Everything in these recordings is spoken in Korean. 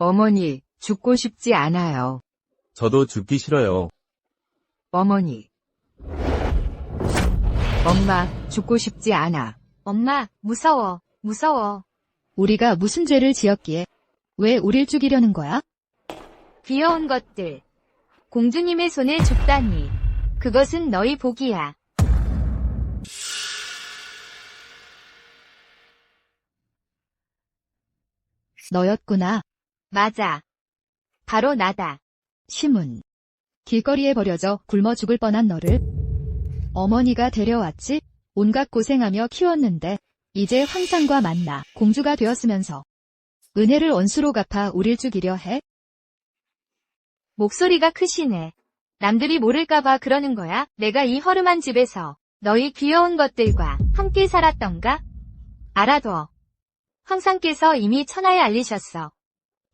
어머니, 죽고 싶지 않아요. 저도 죽기 싫어요. 어머니. 엄마, 죽고 싶지 않아. 엄마, 무서워, 무서워. 우리가 무슨 죄를 지었기에 왜 우릴 죽이려는 거야? 귀여운 것들. 공주님의 손에 죽다니. 그것은 너희 복이야. 너였구나. 맞아. 바로 나다. 시문. 길거리에 버려져 굶어 죽을 뻔한 너를 어머니가 데려왔지? 온갖 고생하며 키웠는데 이제 황상과 만나 공주가 되었으면서 은혜를 원수로 갚아 우릴 죽이려 해? 목소리가 크시네. 남들이 모를까봐 그러는 거야? 내가 이 허름한 집에서 너희 귀여운 것들과 함께 살았던가? 알아둬. 황상께서 이미 천하에 알리셨어.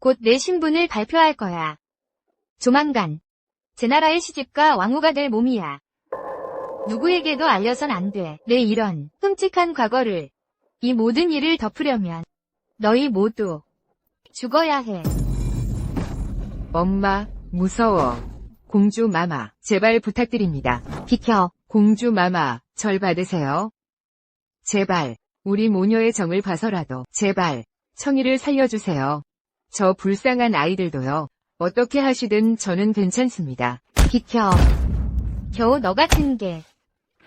곧 내 신분을 발표할 거야. 조만간 제 나라의 시집과 왕후가 될 몸이야. 누구에게도 알려선 안 돼. 내 이런 끔찍한 과거를, 이 모든 일을 덮으려면 너희 모두 죽어야 해. 엄마, 무서워. 공주 마마, 제발 부탁드립니다. 비켜. 공주 마마, 절 받으세요. 제발, 우리 모녀의 정을 봐서라도 제발, 청이를 살려주세요. 저 불쌍한 아이들도요. 어떻게 하시든 저는 괜찮습니다. 비켜. 겨우 너 같은 게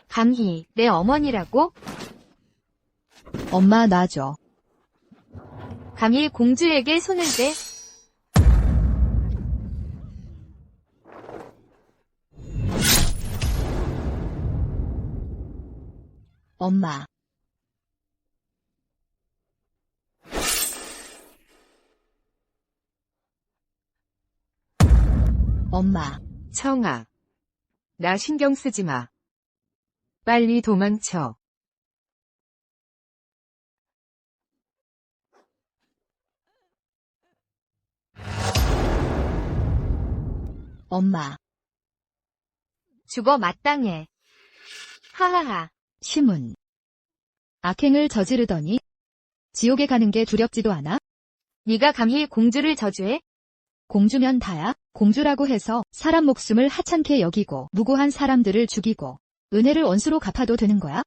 감히 내 어머니라고? 엄마 놔줘. 감히 공주에게 손을 대? 엄마. 엄마. 청아. 나 신경 쓰지 마. 빨리 도망쳐. 엄마. 죽어 마땅해. 하하하. 시문. 악행을 저지르더니 지옥에 가는 게 두렵지도 않아? 네가 감히 공주를 저주해? 공주면 다야. 공주라고 해서 사람 목숨을 하찮게 여기고 무고한 사람들을 죽이고 은혜를 원수로 갚아도 되는 거야?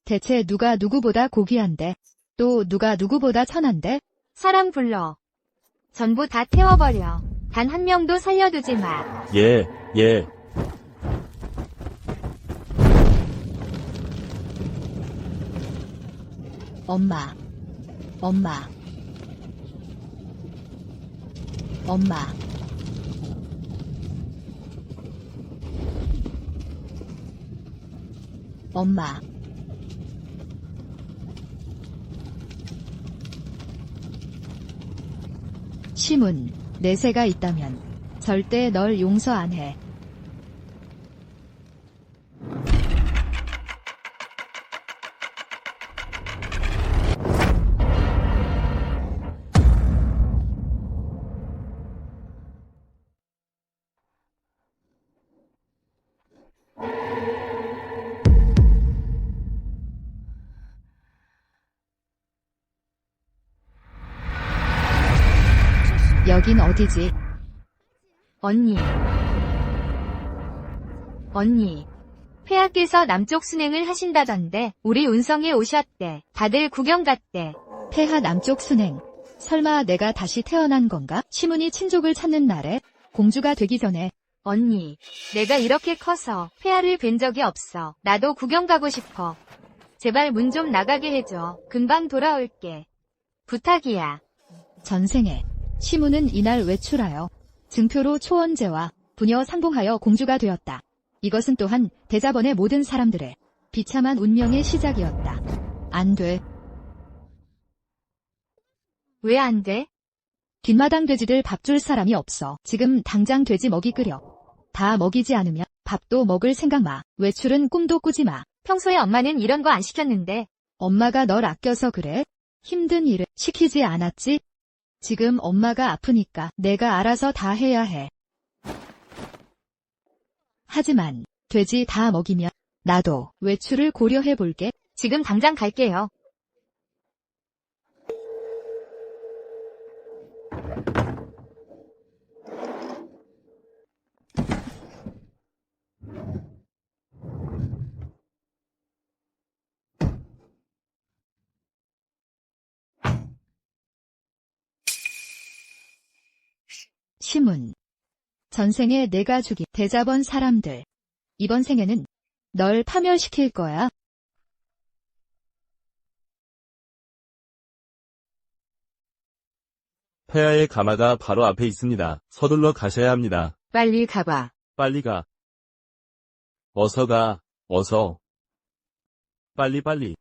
대체 누가 누구보다 고귀한데 또 누가 누구보다 천한데? 사람 불러. 전부 다 태워버려. 단 한 명도 살려두지 마. 예, 예. 엄마. 엄마. 엄마. 엄마. 시문. 내세가 있다면 절대 널 용서 안 해. 여긴 어디지? 언니. 언니. 폐하께서 남쪽 순행을 하신다던데 우리 운성에 오셨대. 다들 구경 갔대. 폐하 남쪽 순행. 설마 내가 다시 태어난 건가? 시문이 친족을 찾는 날에 공주가 되기 전에 언니. 내가 이렇게 커서 폐하를 뵌 적이 없어. 나도 구경 가고 싶어. 제발 문 좀 나가게 해줘. 금방 돌아올게. 부탁이야. 전생에 시문은 이날 외출하여 증표로 초원제와 부녀 상봉하여 공주가 되었다. 이것은 또한 대자번의 모든 사람들의 비참한 운명의 시작이었다. 안 돼. 왜 안 돼? 뒷마당 돼지들 밥 줄 사람이 없어. 지금 당장 돼지 먹이 끓여. 다 먹이지 않으면 밥도 먹을 생각 마. 외출은 꿈도 꾸지 마. 평소에 엄마는 이런 거 안 시켰는데. 엄마가 널 아껴서 그래? 힘든 일을 시키지 않았지? 지금 엄마가 아프니까 내가 알아서 다 해야 해. 하지만 돼지 다 먹이면 나도 외출을 고려해 볼게. 지금 당장 갈게요. 시문. 전생에 내가 죽인 대자본 사람들. 이번 생에는 널 파멸시킬 거야. 폐하의 가마가 바로 앞에 있습니다. 서둘러 가셔야 합니다. 빨리 가봐. 빨리 가. 어서 가. 어서. 빨리 빨리.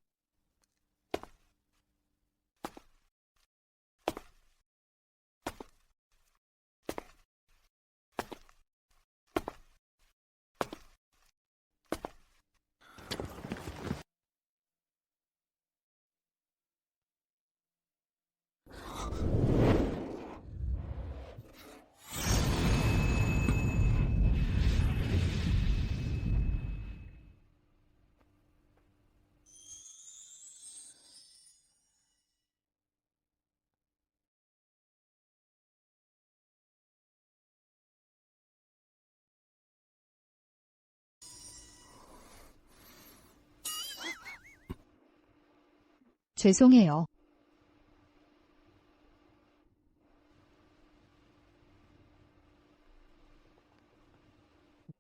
죄송해요.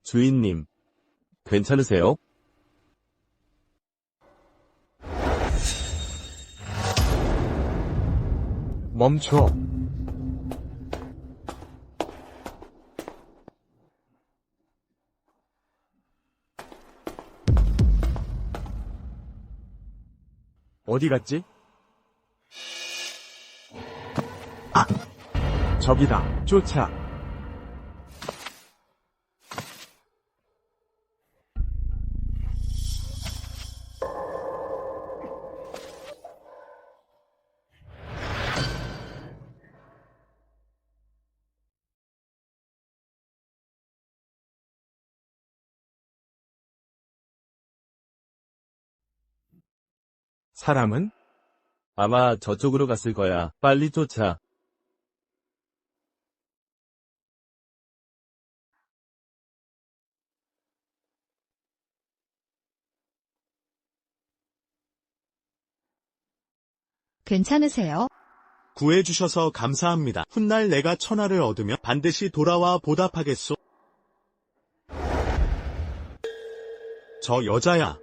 주인님. 괜찮으세요? 멈춰. 어디 갔지? 아! 저기다. 쫓아. 사람은? 아마 저쪽으로 갔을 거야. 빨리 쫓아. 괜찮으세요? 구해주셔서 감사합니다. 훗날 내가 천하를 얻으면 반드시 돌아와 보답하겠소. 저 여자야.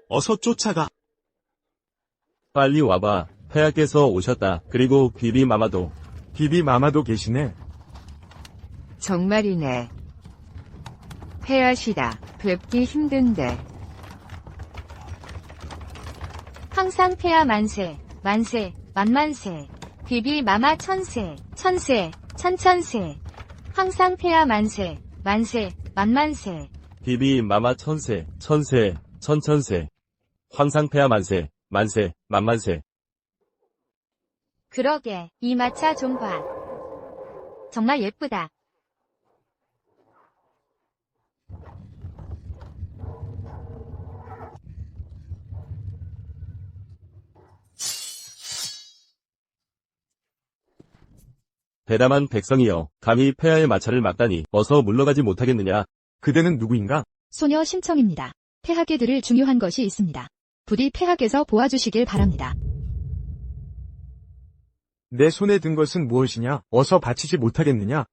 어서 쫓아가. 빨리 와봐. 폐하께서 오셨다. 그리고 비비마마도. 비비마마도 계시네. 정말이네. 폐하시다. 뵙기 힘든데. 항상 폐하 만세, 만세, 만만세. 비비 마마 천세, 천세, 천천세. 항상 폐하 만세, 만세, 만만세. 비비마마 천세, 천세, 천천세. 황상폐하 만세, 만세, 만만세. 그러게, 이 마차 좀 봐. 정말 예쁘다. 대담한 백성이여, 감히 폐하의 마차를 막다니 어서 물러가지 못하겠느냐. 그대는 누구인가? 소녀 심청입니다. 폐하께 드릴 중요한 것이 있습니다. 부디 폐하께서 보아주시길 바랍니다. 내 손에 든 것은 무엇이냐? 어서 바치지 못하겠느냐?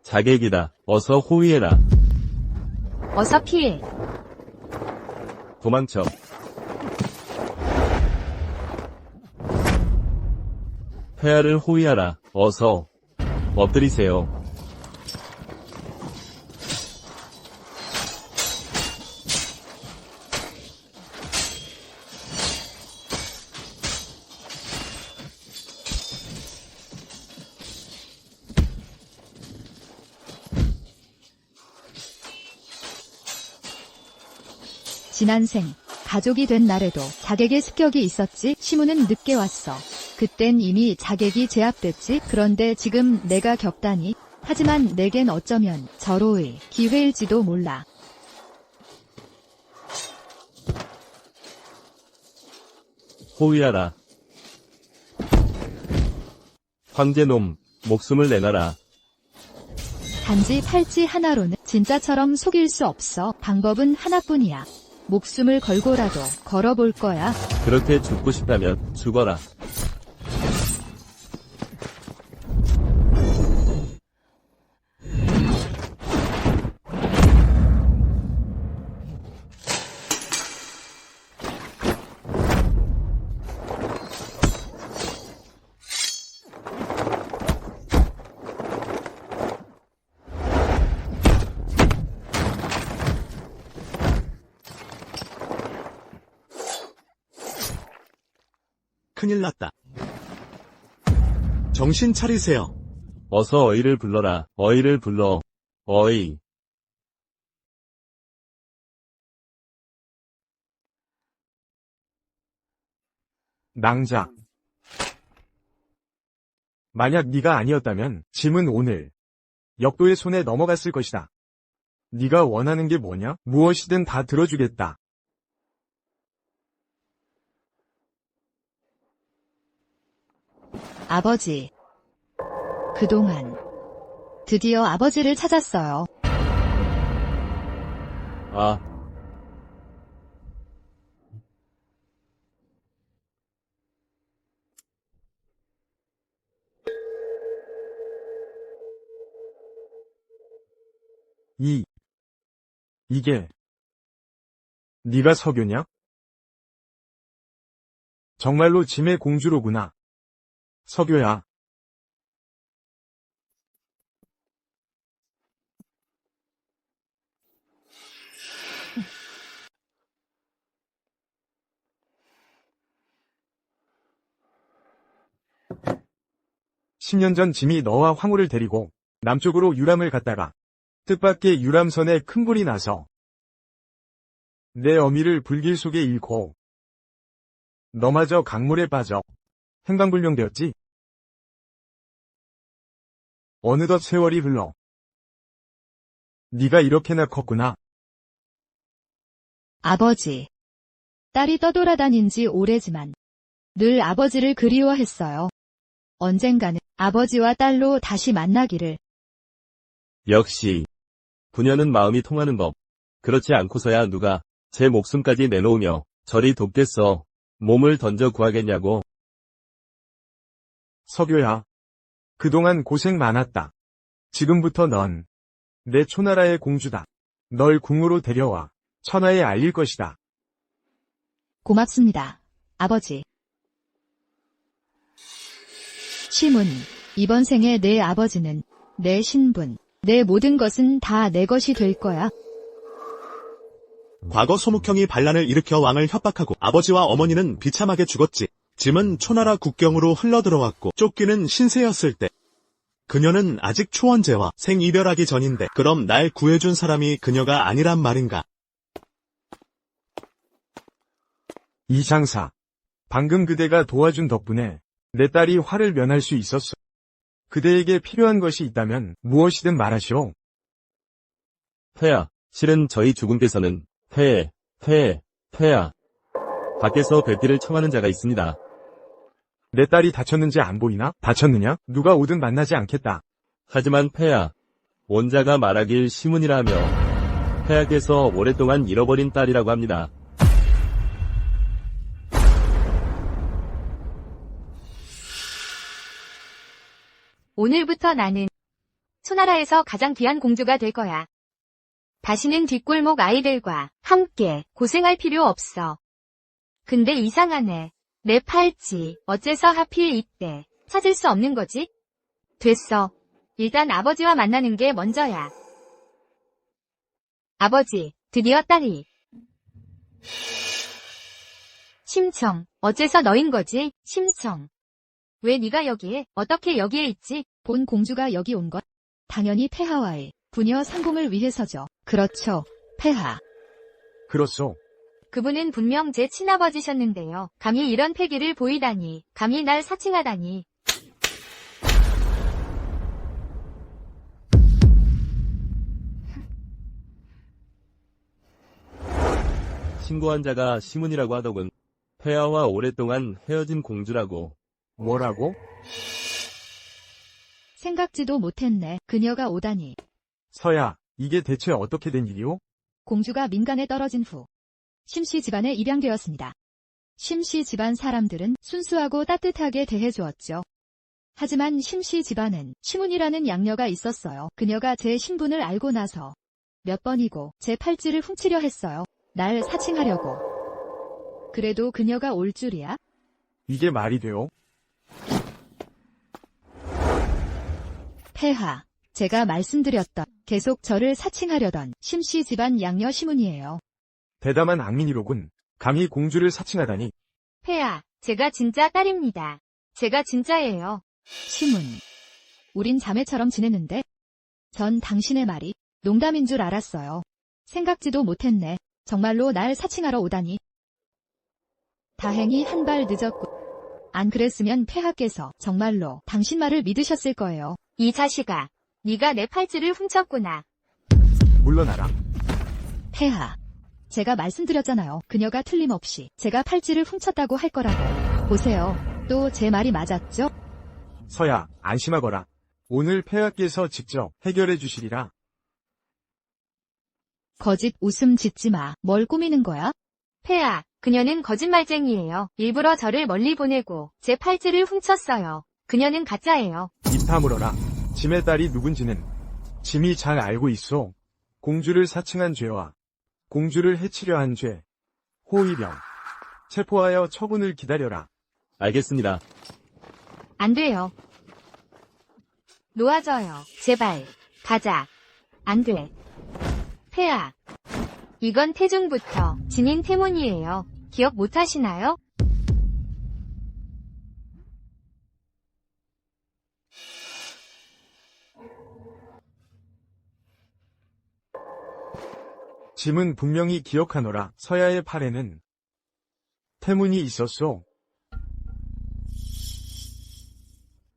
자객이다. 어서 호위해라. 어서 피해. 도망쳐. 폐하를 호위하라. 어서. 엎드리세요. 지난 생, 가족이 된 날에도 자객의 습격이 있었지. 시무는 늦게 왔어. 그땐 이미 자객이 제압됐지. 그런데 지금 내가 겪다니. 하지만 내겐 어쩌면 절호의 기회일지도 몰라. 호위하라. 황제놈, 목숨을 내놔라. 단지 팔찌 하나로는 진짜처럼 속일 수 없어. 방법은 하나뿐이야. 목숨을 걸고라도 걸어볼 거야. 그렇게 죽고 싶다면 죽어라. 큰일 났다. 정신 차리세요. 어서 어이를 불러라. 어이를 불러. 어이. 낭자. 만약 네가 아니었다면 짐은 오늘 역도의 손에 넘어갔을 것이다. 네가 원하는 게 뭐냐? 무엇이든 다 들어주겠다. 아버지. 그동안 드디어 아버지를 찾았어요. 아. 이게 네가 석유냐? 정말로 짐의 공주로구나. 석유야. (10년) 전 짐이 너와 황후를 데리고 남쪽으로 유람을 갔다가 뜻밖의 유람선에 큰 불이 나서 내 어미를 불길 속에 잃고 너마저 강물에 빠져 행방불명되었지. 어느덧 세월이 흘러 네가 이렇게나 컸구나. 아버지. 딸이 떠돌아다닌 지 오래지만 늘 아버지를 그리워했어요. 언젠가는 아버지와 딸로 다시 만나기를. 역시. 부녀는 마음이 통하는 법. 그렇지 않고서야 누가 제 목숨까지 내놓으며 저리 돕겠어. 몸을 던져 구하겠냐고. 석유야. 그동안 고생 많았다. 지금부터 넌 내 초나라의 공주다. 널 궁으로 데려와 천하에 알릴 것이다. 고맙습니다. 아버지. 시문. 이번 생에 내 아버지는 내 신분, 내 모든 것은 다 내 것이 될 거야. 과거 소묵형이 반란을 일으켜 왕을 협박하고 아버지와 어머니는 비참하게 죽었지. 짐은 초나라 국경으로 흘러들어왔고 쫓기는 신세였을 때 그녀는 아직 초원제와 생이별하기 전인데 그럼 날 구해준 사람이 그녀가 아니란 말인가? 이 장사. 방금 그대가 도와준 덕분에 내 딸이 화를 면할 수 있었어. 그대에게 필요한 것이 있다면 무엇이든 말하시오. 폐하, 실은 저희 주군께서는 폐하. 밖에서 뵙기를 청하는 자가 있습니다. 내 딸이 다쳤는지 안 보이나? 다쳤느냐? 누가 오든 만나지 않겠다. 하지만 폐하, 원자가 말하길 시문이라 하며 폐하께서 오랫동안 잃어버린 딸이라고 합니다. 오늘부터 나는 초나라에서 가장 귀한 공주가 될 거야. 다시는 뒷골목 아이들과 함께 고생할 필요 없어. 근데 이상하네. 내 팔찌, 어째서 하필 이때 찾을 수 없는 거지? 됐어. 일단 아버지와 만나는 게 먼저야. 아버지, 드디어 딸이. 심청, 어째서 너인 거지? 심청. 왜 네가 여기에, 어떻게 여기에 있지? 본 공주가 여기 온 것. 당연히 폐하와의 부녀 상공을 위해서죠. 그렇죠, 폐하. 그렇소. 그분은 분명 제 친아버지셨는데요. 감히 이런 패기를 보이다니, 감히 날 사칭하다니. 신고한 자가 시문이라고 하더군. 폐하와 오랫동안 헤어진 공주라고. 뭐라고? 생각지도 못했네. 그녀가 오다니. 서야, 이게 대체 어떻게 된 일이오? 공주가 민간에 떨어진 후 심씨 집안에 입양되었습니다. 심씨 집안 사람들은 순수하고 따뜻하게 대해주었죠. 하지만 심씨 집안은 시문이라는 양녀가 있었어요. 그녀가 제 신분을 알고 나서 몇 번이고 제 팔찌를 훔치려 했어요. 날 사칭하려고. 그래도 그녀가 올 줄이야? 이게 말이 돼요? 폐하, 제가 말씀드렸던 계속 저를 사칭하려던 심씨 집안 양녀 시문이에요. 대담한 악민이로군. 감히 공주를 사칭하다니. 폐하, 제가 진짜 딸입니다. 제가 진짜예요. 시문, 우린 자매처럼 지내는데 전 당신의 말이 농담인 줄 알았어요. 생각지도 못했네. 정말로 날 사칭하러 오다니. 다행히 한 발 늦었고 안 그랬으면 폐하께서 정말로 당신 말을 믿으셨을 거예요. 이 자식아, 네가 내 팔찌를 훔쳤구나. 물러나라. 폐하, 제가 말씀드렸잖아요. 그녀가 틀림없이 제가 팔찌를 훔쳤다고 할 거라고. 보세요. 또 제 말이 맞았죠? 서야, 안심하거라. 오늘 폐하께서 직접 해결해 주시리라. 거짓 웃음 짓지 마. 뭘 꾸미는 거야? 폐하, 그녀는 거짓말쟁이에요. 일부러 저를 멀리 보내고 제 팔찌를 훔쳤어요. 그녀는 가짜예요. 입 다물어라. 짐의 딸이 누군지는 짐이 잘 알고 있어. 공주를 사칭한 죄와 공주를 해치려 한 죄, 호위병, 체포하여 처분을 기다려라. 알겠습니다. 안 돼요. 놓아줘요. 제발. 가자. 안 돼. 폐하. 이건 태중부터 진인 태문이에요. 기억 못 하시나요? 짐은 분명히 기억하노라. 서야의 팔에는 태문이 있었소.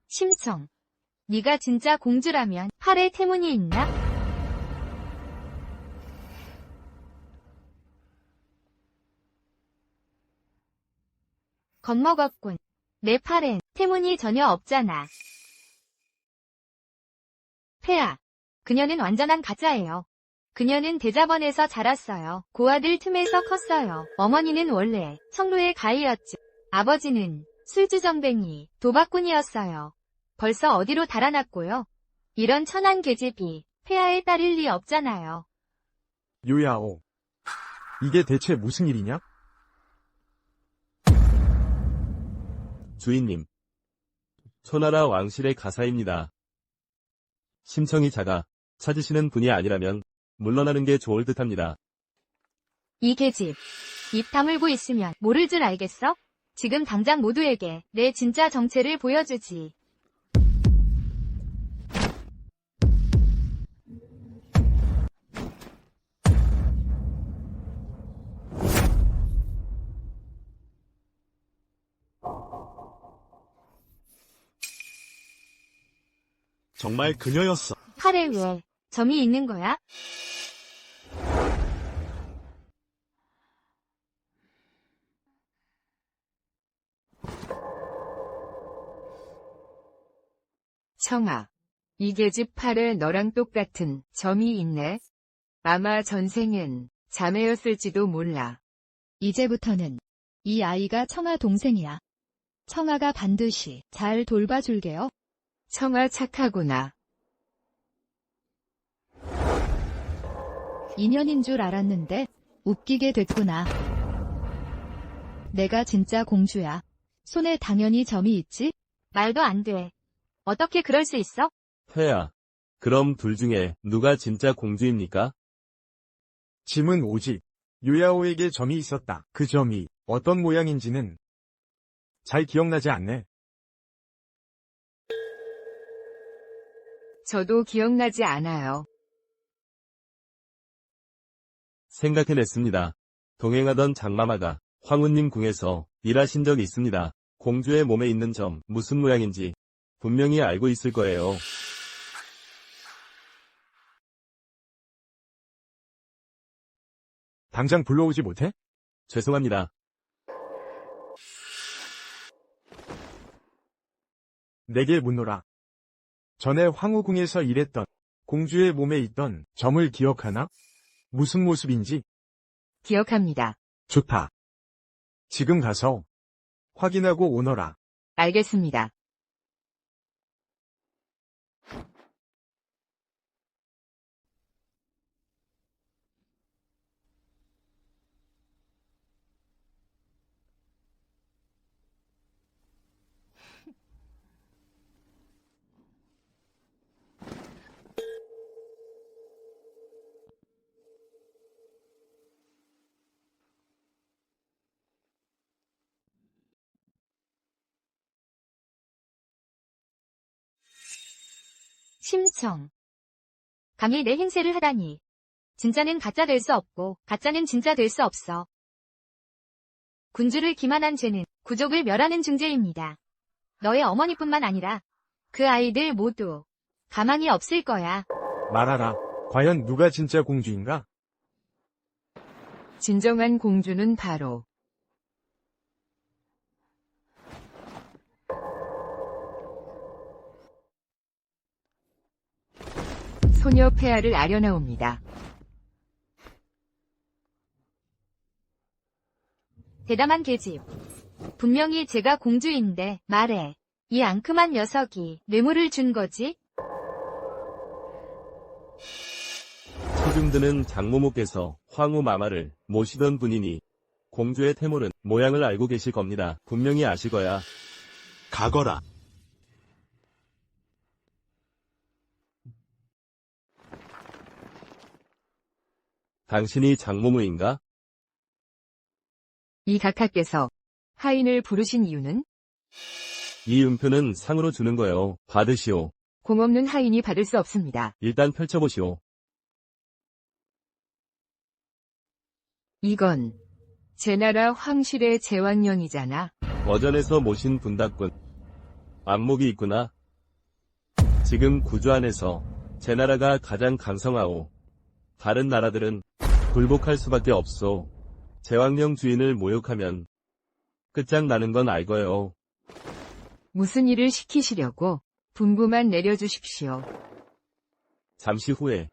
심청. 네가 진짜 공주라면 팔에 태문이 있나? 겁먹었군. 내 팔엔 태문이 전혀 없잖아. 폐하. 그녀는 완전한 가짜예요. 그녀는 대자번에서 자랐어요. 고아들 틈에서 컸어요. 어머니는 원래 성로의 가이였죠. 아버지는 술주정뱅이, 도박꾼이었어요. 벌써 어디로 달아났고요. 이런 천한 계집이 폐하에 따를 리 없잖아요. 요야오. 이게 대체 무슨 일이냐? 주인님. 초나라 왕실의 가사입니다. 심청이 작아 찾으시는 분이 아니라면 물러나는 게 좋을 듯합니다. 이 계집. 입 다물고 있으면 모를 줄 알겠어? 지금 당장 모두에게 내 진짜 정체를 보여주지. 정말 그녀였어. 팔에 왜 점이 있는 거야? 청아, 이 계집 팔에 너랑 똑같은 점이 있네. 아마 전생엔 자매였을지도 몰라. 이제부터는 이 아이가 청아 동생이야. 청아가 반드시 잘 돌봐줄게요. 청아 착하구나. 인연인 줄 알았는데 웃기게 됐구나. 내가 진짜 공주야. 손에 당연히 점이 있지? 말도 안 돼. 어떻게 그럴 수 있어? 폐하. 그럼 둘 중에 누가 진짜 공주입니까? 짐은 오직 요야오에게 점이 있었다. 그 점이 어떤 모양인지는 잘 기억나지 않네. 저도 기억나지 않아요. 생각해냈습니다. 동행하던 장마마가 황후님 궁에서 일하신 적이 있습니다. 공주의 몸에 있는 점 무슨 모양인지 분명히 알고 있을 거예요. 당장 불러오지 못해? 죄송합니다. 내게 묻노라. 전에 황후궁에서 일했던 공주의 몸에 있던 점을 기억하나? 무슨 모습인지? 기억합니다. 좋다. 지금 가서 확인하고 오너라. 알겠습니다. 심청. 감히 내 행세를 하다니. 진짜는 가짜 될 수 없고 가짜는 진짜 될 수 없어. 군주를 기만한 죄는 구족을 멸하는 중죄입니다. 너의 어머니뿐만 아니라 그 아이들 모두 가만히 없을 거야. 말하라. 과연 누가 진짜 공주인가? 진정한 공주는 바로 소녀 폐하를 아려나옵니다. 대담한 계집. 분명히 제가 공주인데 말해. 이 앙큼한 녀석이 뇌물을 준 거지? 소중드는 장모모께서 황후 마마를 모시던 분이니 공주의 태몰은 모양을 알고 계실 겁니다. 분명히 아시거야. 가거라. 당신이 장모모인가? 이 각하께서 하인을 부르신 이유는 이 음표는 상으로 주는 거요. 받으시오. 공없는 하인이 받을 수 없습니다. 일단 펼쳐보시오. 이건 제 나라 황실의 제왕령이잖아. 어전에서 모신 분답군. 안목이 있구나. 지금 구주 안에서 제 나라가 가장 강성하오. 다른 나라들은 굴복할 수밖에 없소. 제왕령 주인을 모욕하면 끝장나는 건 알거요. 무슨 일을 시키시려고 분부만 내려주십시오. 잠시 후에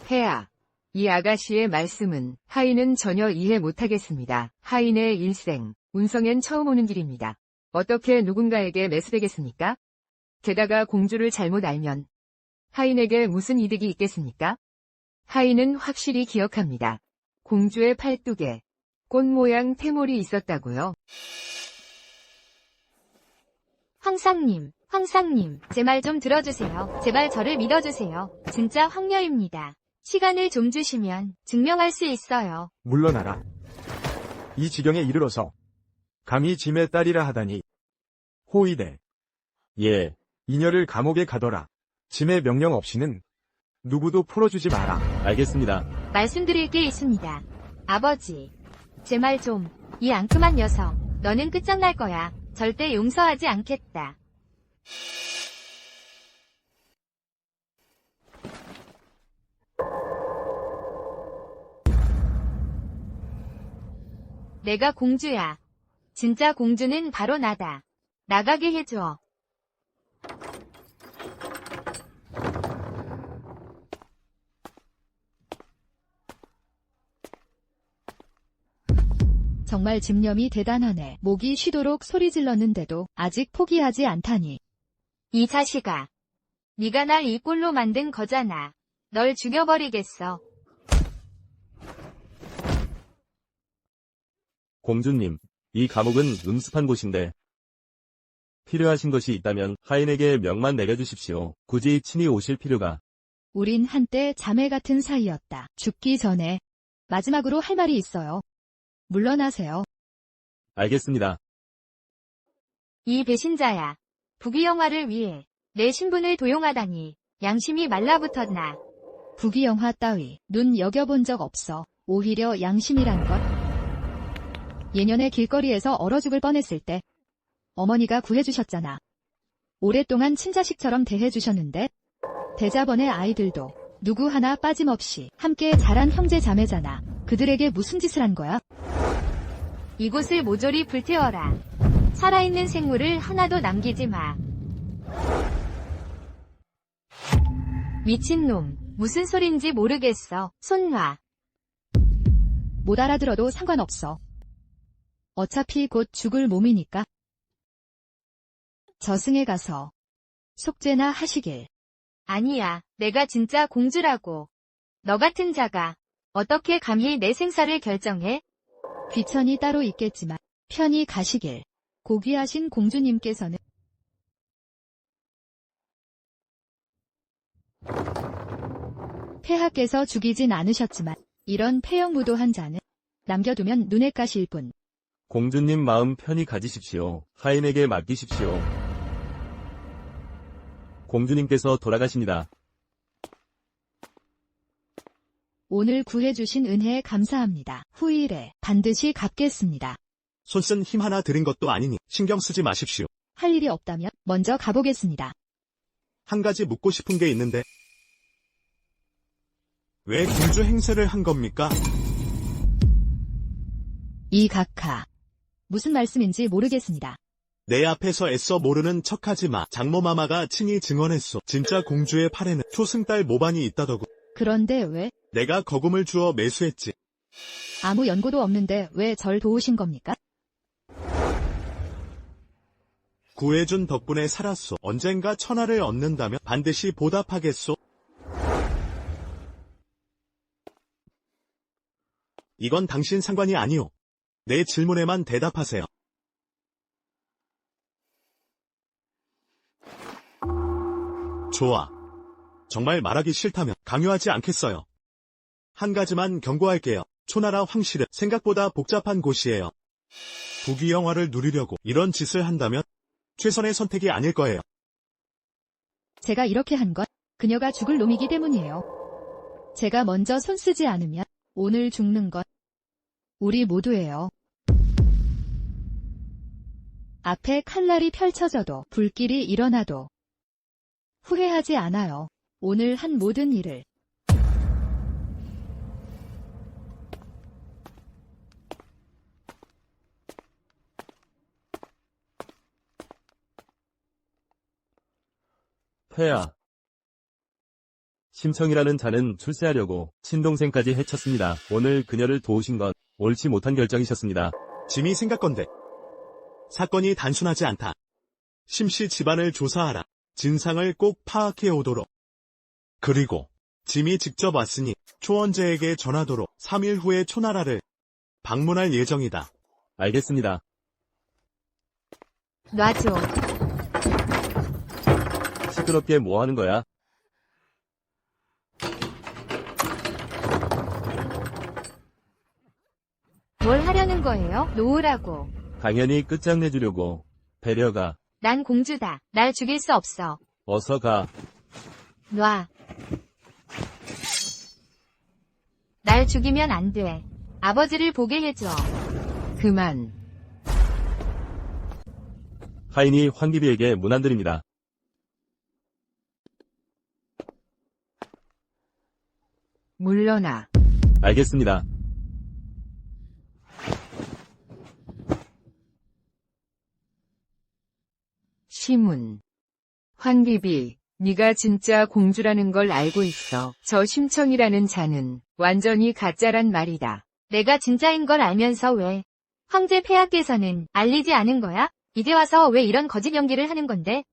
폐하, 이 아가씨의 말씀은 하인은 전혀 이해 못하겠습니다. 하인의 일생, 운성엔 처음 오는 길입니다. 어떻게 누군가에게 매수되겠습니까? 게다가 공주를 잘못 알면 하인에게 무슨 이득이 있겠습니까? 하인은 확실히 기억합니다. 공주의 팔뚝에 꽃 모양 태몰이 있었다고요. 황상님, 제 말 좀 들어주세요. 제발 저를 믿어주세요. 진짜 황녀입니다. 시간을 좀 주시면 증명할 수 있어요. 물러나라. 이 지경에 이르러서 감히 짐의 딸이라 하다니. 호위대. 예, 이녀를 감옥에 가둬라. 짐의 명령 없이는 누구도 풀어주지 마라. 알겠습니다. 말씀드릴 게 있습니다. 아버지, 제 말 좀. 이 앙큼한 녀석, 너는 끝장날 거야. 절대 용서하지 않겠다. 내가 공주야. 진짜 공주는 바로 나다. 나가게 해줘. 정말 집념이 대단하네. 목이 쉬도록 소리 질렀는데도 아직 포기하지 않다니. 이 자식아. 네가 날 이 꼴로 만든 거잖아. 널 죽여버리겠어. 공주님, 이 감옥은 음습한 곳인데 필요하신 것이 있다면 하인에게 명만 내려주십시오. 굳이 친히 오실 필요가. 우린 한때 자매 같은 사이였다. 죽기 전에 마지막으로 할 말이 있어요. 물러나세요. 알겠습니다. 이 배신자야. 부귀영화를 위해 내 신분을 도용하다니. 양심이 말라붙었나. 부귀영화 따위 눈 여겨본 적 없어. 오히려 양심이란 것. 예년에 길거리에서 얼어 죽을 뻔했을 때 어머니가 구해주셨잖아. 오랫동안 친자식처럼 대해주셨는데 대자번의 아이들도 누구 하나 빠짐없이 함께 자란 형제 자매잖아. 그들에게 무슨 짓을 한 거야? 이곳을 모조리 불태워라. 살아있는 생물을 하나도 남기지 마. 미친놈, 무슨 소린지 모르겠어. 손 놔. 못 알아들어도 상관없어. 어차피 곧 죽을 몸이니까. 저승에 가서 속죄나 하시길. 아니야, 내가 진짜 공주라고. 너 같은 자가 어떻게 감히 내 생사를 결정해? 귀천이 따로 있겠지만 편히 가시길. 고귀하신 공주님께서는 폐하께서 죽이진 않으셨지만 이런 폐영무도한 자는 남겨두면 눈에 까실 뿐. 공주님 마음 편히 가지십시오. 하인에게 맡기십시오. 공주님께서 돌아가십니다. 오늘 구해주신 은혜에 감사합니다. 후일에 반드시 갚겠습니다. 손 쓴 힘 하나 들인 것도 아니니 신경 쓰지 마십시오. 할 일이 없다면 먼저 가보겠습니다. 한 가지 묻고 싶은 게 있는데 왜 공주 행세를 한 겁니까? 이 각하. 무슨 말씀인지 모르겠습니다. 내 앞에서 애써 모르는 척하지 마. 장모마마가 친히 증언했소. 진짜 공주의 팔에는 초승달 모반이 있다더구. 그런데 왜? 내가 거금을 주어 매수했지. 아무 연고도 없는데 왜 절 도우신 겁니까? 구해준 덕분에 살았소. 언젠가 천하를 얻는다면 반드시 보답하겠소. 이건 당신 상관이 아니오. 내 질문에만 대답하세요. 좋아. 정말 말하기 싫다면 강요하지 않겠어요. 한 가지만 경고할게요. 초나라 황실은 생각보다 복잡한 곳이에요. 부귀영화를 누리려고 이런 짓을 한다면 최선의 선택이 아닐 거예요. 제가 이렇게 한 건 그녀가 죽을 놈이기 때문이에요. 제가 먼저 손쓰지 않으면 오늘 죽는 건 우리 모두예요. 앞에 칼날이 펼쳐져도 불길이 일어나도 후회하지 않아요. 오늘 한 모든 일을. 폐하. 심청이라는 자는 출세하려고 친동생까지 해쳤습니다. 오늘 그녀를 도우신 건 옳지 못한 결정이셨습니다. 짐이 생각건대 사건이 단순하지 않다. 심시 집안을 조사하라. 진상을 꼭 파악해 오도록. 그리고 짐이 직접 왔으니 초원제에게 전하도록 3일 후에 초나라를 방문할 예정이다. 알겠습니다. 놔줘. 시끄럽게 뭐 하는 거야? 뭘 하려는 거예요? 놓으라고. 당연히 끝장내주려고. 배려가. 난 공주다. 날 죽일 수 없어. 어서 가. 놔. 날 죽이면 안 돼. 아버지를 보게 해줘. 그만. 하인이 황기비에게 문안드립니다. 물러나. 알겠습니다. 시문. 황비비, 네가 진짜 공주라는 걸 알고 있어. 저 심청이라는 자는 완전히 가짜란 말이다. 내가 진짜인 걸 알면서 왜? 황제 폐하께서는 알리지 않은 거야? 이제 와서 왜 이런 거짓 연기를 하는 건데?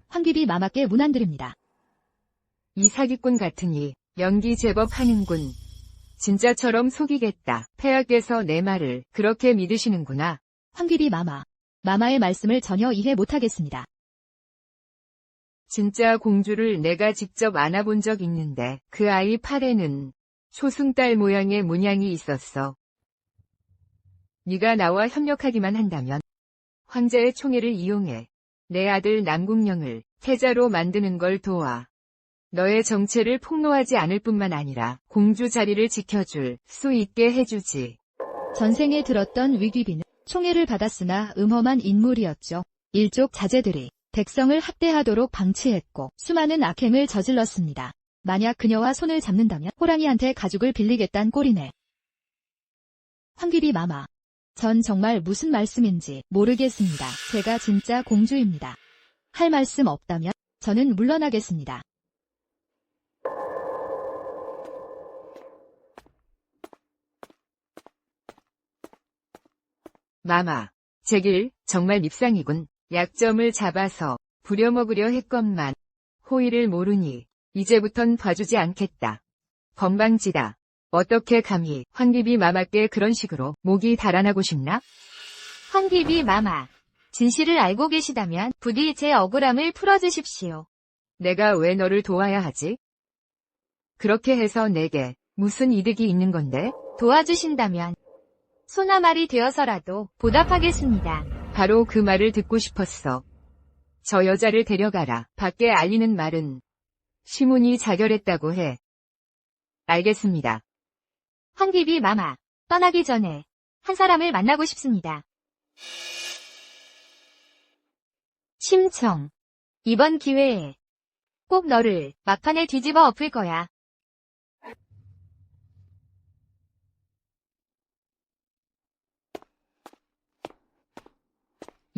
황비비 마마께 문안드립니다. 이 사기꾼 같으니 연기 제법 하는군. 진짜처럼 속이겠다. 폐하께서 내 말을 그렇게 믿으시는구나. 황비비 마마. 마마의 말씀을 전혀 이해 못하겠습니다. 진짜 공주를 내가 직접 안아본 적 있는데 그 아이 팔에는 초승달 모양의 문양이 있었어. 네가 나와 협력하기만 한다면 황제의 총애를 이용해 내 아들 남궁령을 태자로 만드는 걸 도와. 너의 정체를 폭로하지 않을 뿐만 아니라 공주 자리를 지켜줄 수 있게 해주지. 전생에 들었던 위귀비는 총애를 받았으나 음험한 인물이었죠. 일족 자제들이 백성을 학대하도록 방치했고 수많은 악행을 저질렀습니다. 만약 그녀와 손을 잡는다면 호랑이한테 가죽을 빌리겠단 꼴이네. 황귀비 마마. 전 정말 무슨 말씀인지 모르겠습니다. 제가 진짜 공주입니다. 할 말씀 없다면 저는 물러나겠습니다. 마마, 제길 정말 밉상이군. 약점을 잡아서 부려먹으려 했건만 호의를 모르니 이제부턴 봐주지 않겠다. 건방지다. 어떻게 감히 황귀비 마마께 그런 식으로 목이 달아나고 싶나? 황귀비 마마. 진실을 알고 계시다면 부디 제 억울함을 풀어주십시오. 내가 왜 너를 도와야 하지? 그렇게 해서 내게 무슨 이득이 있는 건데? 도와주신다면 소나말이 되어서라도 보답하겠습니다. 바로 그 말을 듣고 싶었어. 저 여자를 데려가라. 밖에 알리는 말은 시문이 자결했다고 해. 알겠습니다. 황귀비 마마. 떠나기 전에 한 사람을 만나고 싶습니다. 심청. 이번 기회에 꼭 너를 막판에 뒤집어 엎을 거야.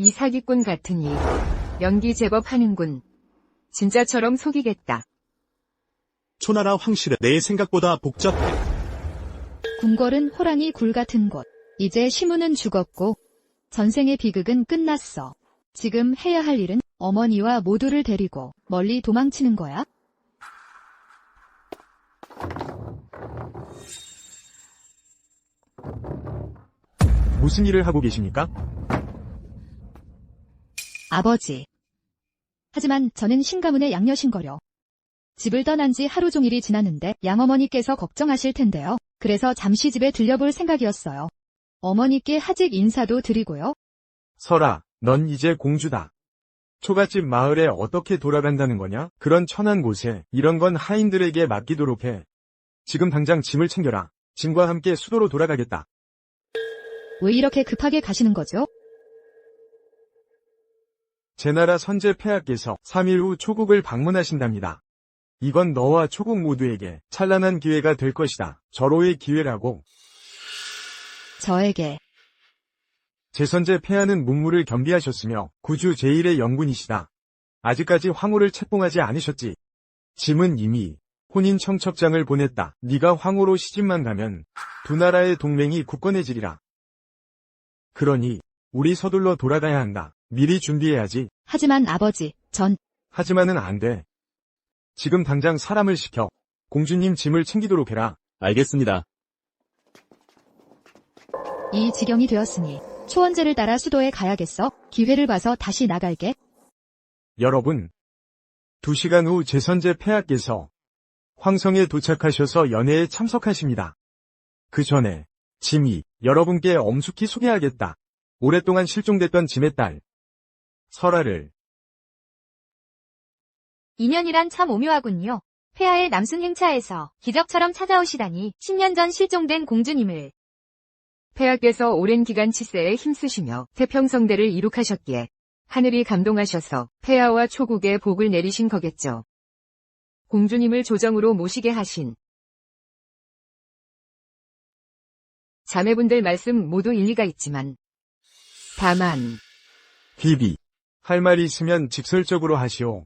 이 사기꾼 같으니 연기 제법 하는군. 진짜처럼 속이겠다. 초나라 황실은 내 생각보다 복잡해. 궁궐은 호랑이 굴 같은 곳. 이제 시무는 죽었고 전생의 비극은 끝났어. 지금 해야 할 일은 어머니와 모두를 데리고 멀리 도망치는 거야. 무슨 일을 하고 계십니까? 아버지. 하지만 저는 신가문의 양녀신거려. 집을 떠난 지 하루 종일이 지났는데 양어머니께서 걱정하실 텐데요. 그래서 잠시 집에 들려볼 생각이었어요. 어머니께 하직 인사도 드리고요. 설아, 넌 이제 공주다. 초가집 마을에 어떻게 돌아간다는 거냐? 그런 천한 곳에 이런 건 하인들에게 맡기도록 해. 지금 당장 짐을 챙겨라. 짐과 함께 수도로 돌아가겠다. 왜 이렇게 급하게 가시는 거죠? 제나라 선제 폐하께서 3일 후 초국을 방문하신답니다. 이건 너와 초국 모두에게 찬란한 기회가 될 것이다. 절호의 기회라고. 저에게. 제선제 폐하는 문무를 겸비하셨으며 구주 제1의 영군이시다. 아직까지 황후를 책봉하지 않으셨지. 짐은 이미 혼인 청첩장을 보냈다. 네가 황후로 시집만 가면 두 나라의 동맹이 굳건해지리라. 그러니 우리 서둘러 돌아가야 한다. 미리 준비해야지. 하지만 아버지, 전 하지만은 안 돼. 지금 당장 사람을 시켜 공주님 짐을 챙기도록 해라. 알겠습니다. 이 지경이 되었으니 초원제를 따라 수도에 가야겠어. 기회를 봐서 다시 나갈게. 여러분, 2시간 후 제선제 폐하께서 황성에 도착하셔서 연회에 참석하십니다. 그 전에 짐이 여러분께 엄숙히 소개하겠다. 오랫동안 실종됐던 짐의 딸 설아를. 인연이란 참 오묘하군요. 폐하의 남순 행차에서 기적처럼 찾아오시다니 10년 전 실종된 공주님을. 폐하께서 오랜 기간 치세에 힘쓰시며 태평성대를 이룩하셨기에 하늘이 감동하셔서 폐하와 초국에 복을 내리신 거겠죠. 공주님을 조정으로 모시게 하신 자매분들 말씀 모두 일리가 있지만 다만 귀비. 할 말이 있으면 직설적으로 하시오.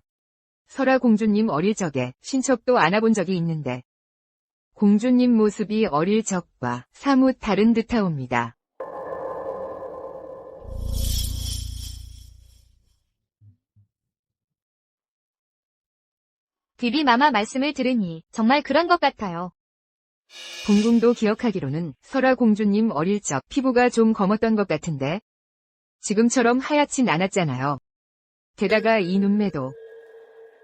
설아 공주님 어릴 적에 신척도 안아본 적이 있는데 공주님 모습이 어릴 적과 사뭇 다른 듯하옵니다. 귀비마마 말씀을 들으니 정말 그런 것 같아요. 공궁도 기억하기로는 설아 공주님 어릴 적 피부가 좀 검었던 것 같은데 지금처럼 하얗진 않았잖아요. 게다가 이 눈매도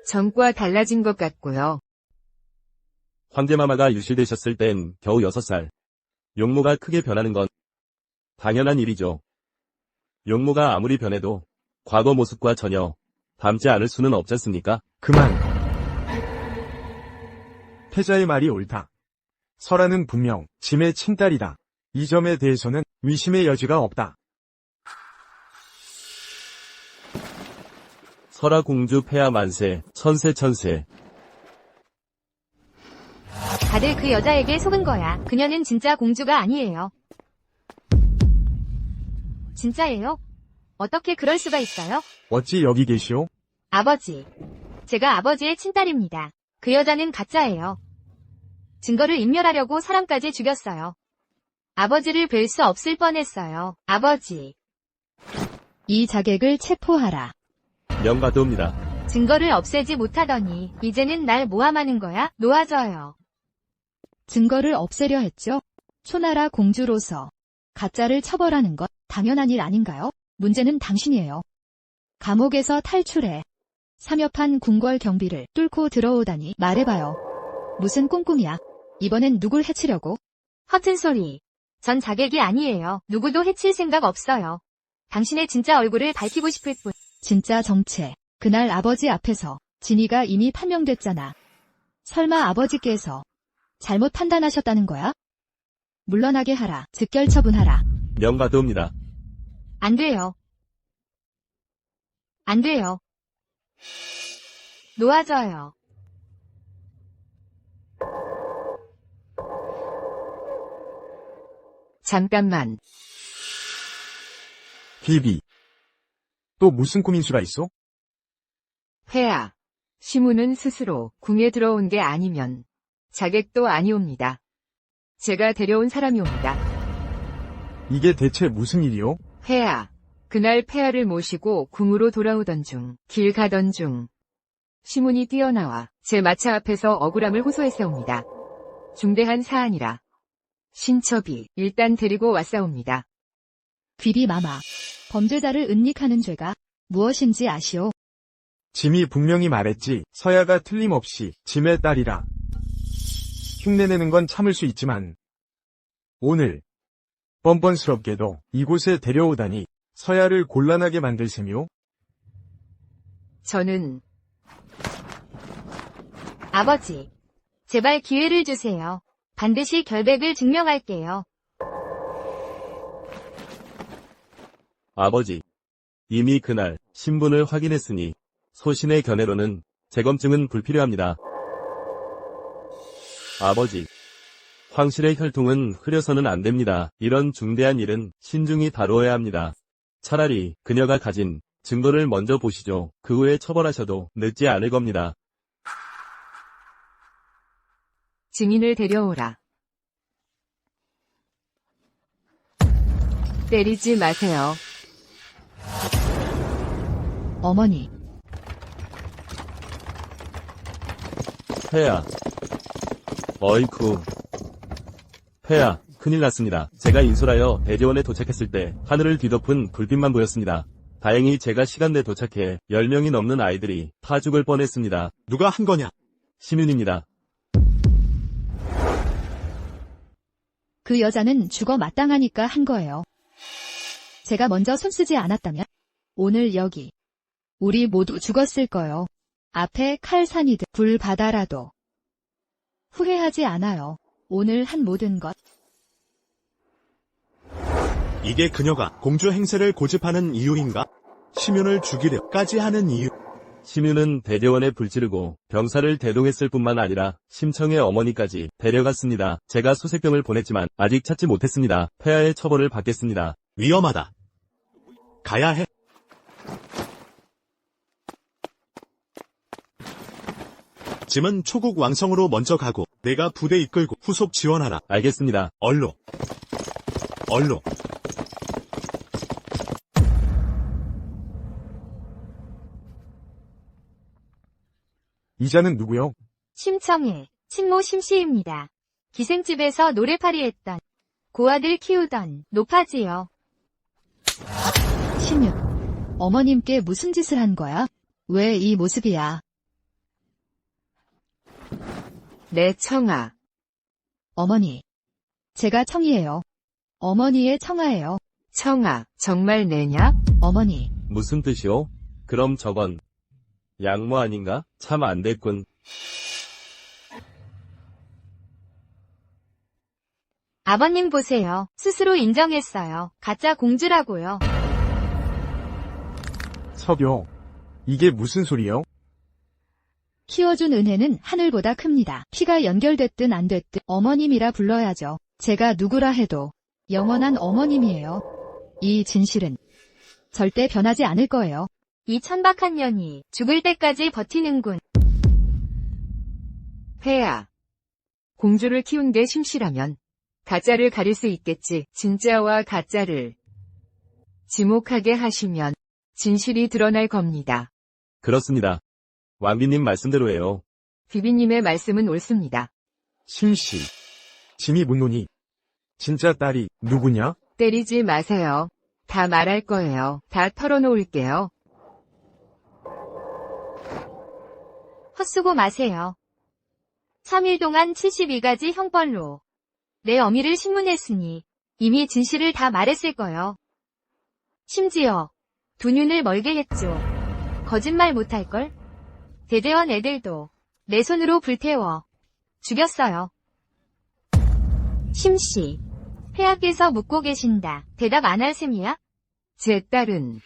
전과 달라진 것 같고요. 황제마마가 유실되셨을 땐 겨우 6살. 용모가 크게 변하는 건 당연한 일이죠. 용모가 아무리 변해도 과거 모습과 전혀 닮지 않을 수는 없지 않습니까? 그만. 태자의 말이 옳다. 설아는 분명 짐의 친딸이다. 이 점에 대해서는 의심의 여지가 없다. 설아 공주 폐하 만세, 천세 천세. 다들 그 여자에게 속은 거야. 그녀는 진짜 공주가 아니에요. 진짜예요? 어떻게 그럴 수가 있어요? 어찌 여기 계시오? 아버지. 제가 아버지의 친딸입니다. 그 여자는 가짜예요. 증거를 인멸하려고 사람까지 죽였어요. 아버지를 뵐 수 없을 뻔했어요. 아버지. 이 자객을 체포하라. 명받옵니다. 증거를 없애지 못하더니 이제는 날 모함하는 거야? 놓아줘요. 증거를 없애려 했죠? 초나라 공주로서 가짜를 처벌하는 것 당연한 일 아닌가요? 문제는 당신이에요. 감옥에서 탈출해 삼엽한 궁궐 경비를 뚫고 들어오다니 말해봐요. 무슨 꿍꿍이야? 이번엔 누굴 해치려고? 허튼 소리. 전 자객이 아니에요. 누구도 해칠 생각 없어요. 당신의 진짜 얼굴을 밝히고 싶을 뿐. 진짜 정체. 그날 아버지 앞에서 진이가 이미 판명됐잖아. 설마 아버지께서 잘못 판단하셨다는 거야? 물러나게 하라. 즉결 처분하라. 명받옵니다. 안 돼요. 안 돼요. 놓아줘요. 잠깐만. 비비. 또 무슨 꾸민 수가 있어? 폐하. 시무는 스스로 궁에 들어온 게 아니면 자객도 아니옵니다. 제가 데려온 사람이옵니다. 이게 대체 무슨 일이오? 폐하. 그날 폐하를 모시고 궁으로 돌아오던 중, 길 가던 중, 시문이 뛰어나와 제 마차 앞에서 억울함을 호소했사옵니다. 중대한 사안이라. 신첩이 일단 데리고 왔사옵니다. 귀비마마. 범죄자를 은닉하는 죄가 무엇인지 아시오? 짐이 분명히 말했지. 서야가 틀림없이 짐의 딸이라. 흉내내는 건 참을 수 있지만 오늘 뻔뻔스럽게도 이곳에 데려오다니 서야를 곤란하게 만들 셈이오? 저는 아버지. 제발 기회를 주세요. 반드시 결백을 증명할게요. 아버지. 이미 그날 신분을 확인했으니 소신의 견해로는 재검증은 불필요합니다. 아버지. 황실의 혈통은 흐려서는 안 됩니다. 이런 중대한 일은 신중히 다루어야 합니다. 차라리 그녀가 가진 증거를 먼저 보시죠. 그 후에 처벌하셔도 늦지 않을 겁니다. 증인을 데려오라. 때리지 마세요. 어머니. 폐하. 어이쿠. 폐하, 큰일 났습니다. 제가 인솔하여 대제원에 도착했을 때 하늘을 뒤덮은 불빛만 보였습니다. 다행히 제가 시간내 도착해 10명이 넘는 아이들이 타 죽을 뻔했습니다. 누가 한 거냐? 시민입니다. 그 여자는 죽어 마땅하니까 한 거예요. 제가 먼저 손쓰지 않았다면 오늘 여기 우리 모두 죽었을 거요. 앞에 칼산이든 불바다라도 후회하지 않아요. 오늘 한 모든 것. 이게 그녀가 공주 행세를 고집하는 이유인가? 시민을 죽이려까지 하는 이유. 시민은 대제원에 불지르고 병사를 대동했을 뿐만 아니라 심청의 어머니까지 데려갔습니다. 제가 소색병을 보냈지만 아직 찾지 못했습니다. 폐하의 처벌을 받겠습니다. 위험하다. 가야 해. 짐은 초국 왕성으로 먼저 가고 내가 부대 이끌고 후속 지원하라. 알겠습니다. 얼로. 얼로. 이자는 누구요? 심청해. 친모 심씨입니다. 기생집에서 노래파리 했던 고아들 키우던 노파지요. 신유. 어머님께 무슨 짓을 한 거야? 왜 이 모습이야? 내 청아. 어머니. 제가 청이에요. 어머니의 청아예요. 청아, 정말 내냐? 어머니. 무슨 뜻이오? 그럼 저건 양모 아닌가? 참 안 됐군. 아버님 보세요. 스스로 인정했어요. 가짜 공주라고요. 석요. 이게 무슨 소리요? 키워준 은혜는 하늘보다 큽니다. 피가 연결됐든 안 됐든 어머님이라 불러야죠. 제가 누구라 해도 영원한 어머님이에요. 이 진실은 절대 변하지 않을 거예요. 이 천박한 년이 죽을 때까지 버티는군. 폐야. 공주를 키운 게 심씨라면 가짜를 가릴 수 있겠지. 진짜와 가짜를 지목하게 하시면 진실이 드러날 겁니다. 그렇습니다. 왕비님 말씀대로예요. 비비님의 말씀은 옳습니다. 심씨. 짐이 묻노니 진짜 딸이 누구냐? 때리지 마세요. 다 말할 거예요. 다 털어놓을게요. 헛수고 마세요. 3일 동안 72가지 형벌로 내 어미를 신문했으니 이미 진실을 다 말했을 거요. 심지어 두 눈을 멀게 했죠. 거짓말 못할걸? 대대원 애들도 내 손으로 불태워 죽였어요. 심씨, 폐하께서 묻고 계신다. 대답 안 할 셈이야? 제 딸은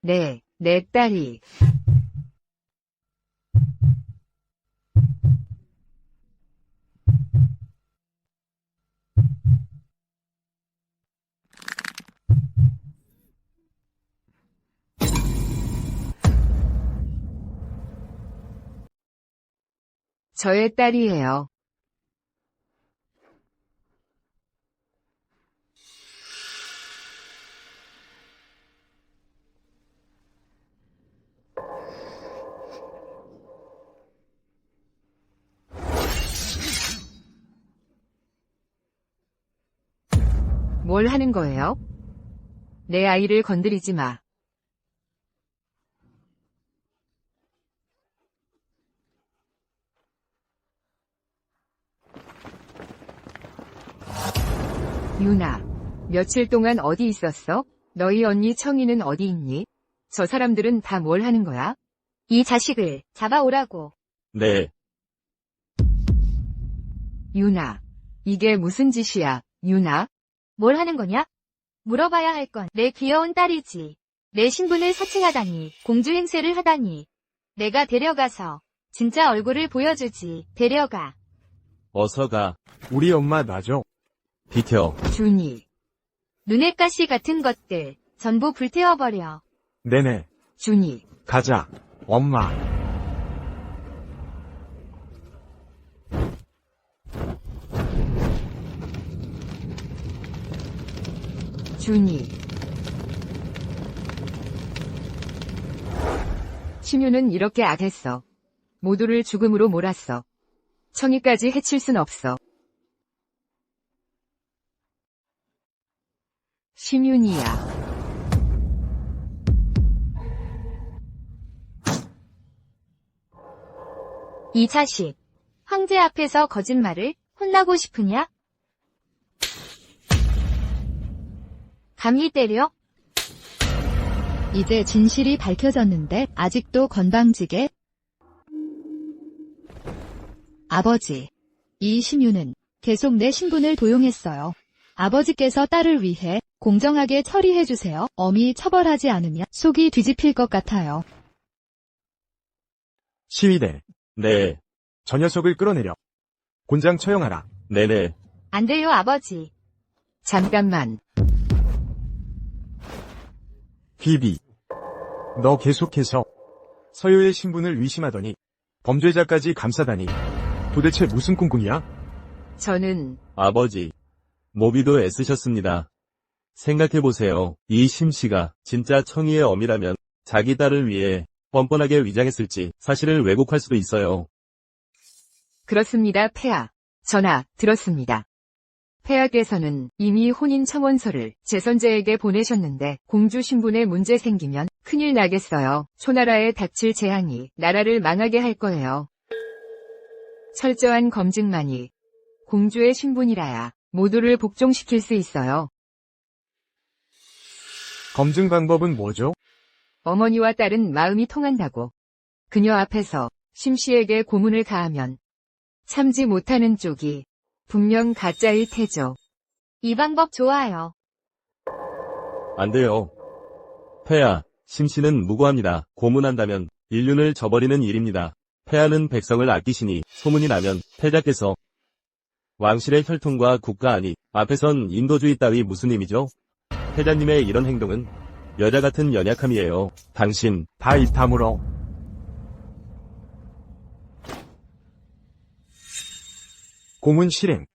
네, 내 딸이 저의 딸이에요. 뭘 하는 거예요? 내 아이를 건드리지 마. 유나, 며칠 동안 어디 있었어? 너희 언니 청이는 어디 있니? 저 사람들은 다 뭘 하는 거야? 이 자식을 잡아오라고. 네, 유나, 이게 무슨 짓이야, 유나? 뭘 하는 거냐? 물어봐야 할 건 내 귀여운 딸이지. 내 신분을 사칭하다니, 공주 행세를 하다니. 내가 데려가서 진짜 얼굴을 보여주지. 데려가. 어서 가. 우리 엄마 놔줘. 비켜. 준이, 눈엣 가시 같은 것들 전부 불태워버려. 네네. 준이, 가자. 엄마. 준이. 심유는 이렇게 악했어. 모두를 죽음으로 몰았어. 청이까지 해칠 순 없어. 심윤이야. 이 자식. 황제 앞에서 거짓말을 혼나고 싶으냐? 감히 때려? 이제 진실이 밝혀졌는데 아직도 건방지게? 아버지. 이 심유는 계속 내 신분을 도용했어요. 아버지께서 딸을 위해 공정하게 처리해주세요. 어미 처벌하지 않으면 속이 뒤집힐 것 같아요. 시위대. 네, 저 녀석을 끌어내려. 곤장 처형하라. 네네. 안 돼요, 아버지. 잠깐만. 비비. 너 계속해서 서효의 신분을 의심하더니 범죄자까지 감싸다니. 도대체 무슨 꿍꿍이야? 저는 아버지. 모비도 애쓰셨습니다. 생각해보세요. 이 심씨가 진짜 청이의 어미라면 자기 딸을 위해 뻔뻔하게 위장했을지 사실을 왜곡할 수도 있어요. 그렇습니다, 폐하. 전하, 들었습니다. 폐하께서는 이미 혼인 청원서를 제 선제에게 보내셨는데 공주 신분에 문제 생기면 큰일 나겠어요. 초나라에 닥칠 재앙이 나라를 망하게 할 거예요. 철저한 검증만이 공주의 신분이라야 모두를 복종시킬 수 있어요. 검증 방법은 뭐죠? 어머니와 딸은 마음이 통한다고. 그녀 앞에서 심씨에게 고문을 가하면 참지 못하는 쪽이 분명 가짜일 테죠. 이 방법 좋아요. 안 돼요. 폐하, 심씨는 무고합니다. 고문한다면 인륜을 저버리는 일입니다. 폐하는 백성을 아끼시니 소문이 나면 태자께서 왕실의 혈통과 국가 아니 앞에선 인도주의 따위 무슨 의미죠? 태자님의 이런 행동은 여자 같은 연약함이에요. 당신 다 입 다물어. 고문 실행.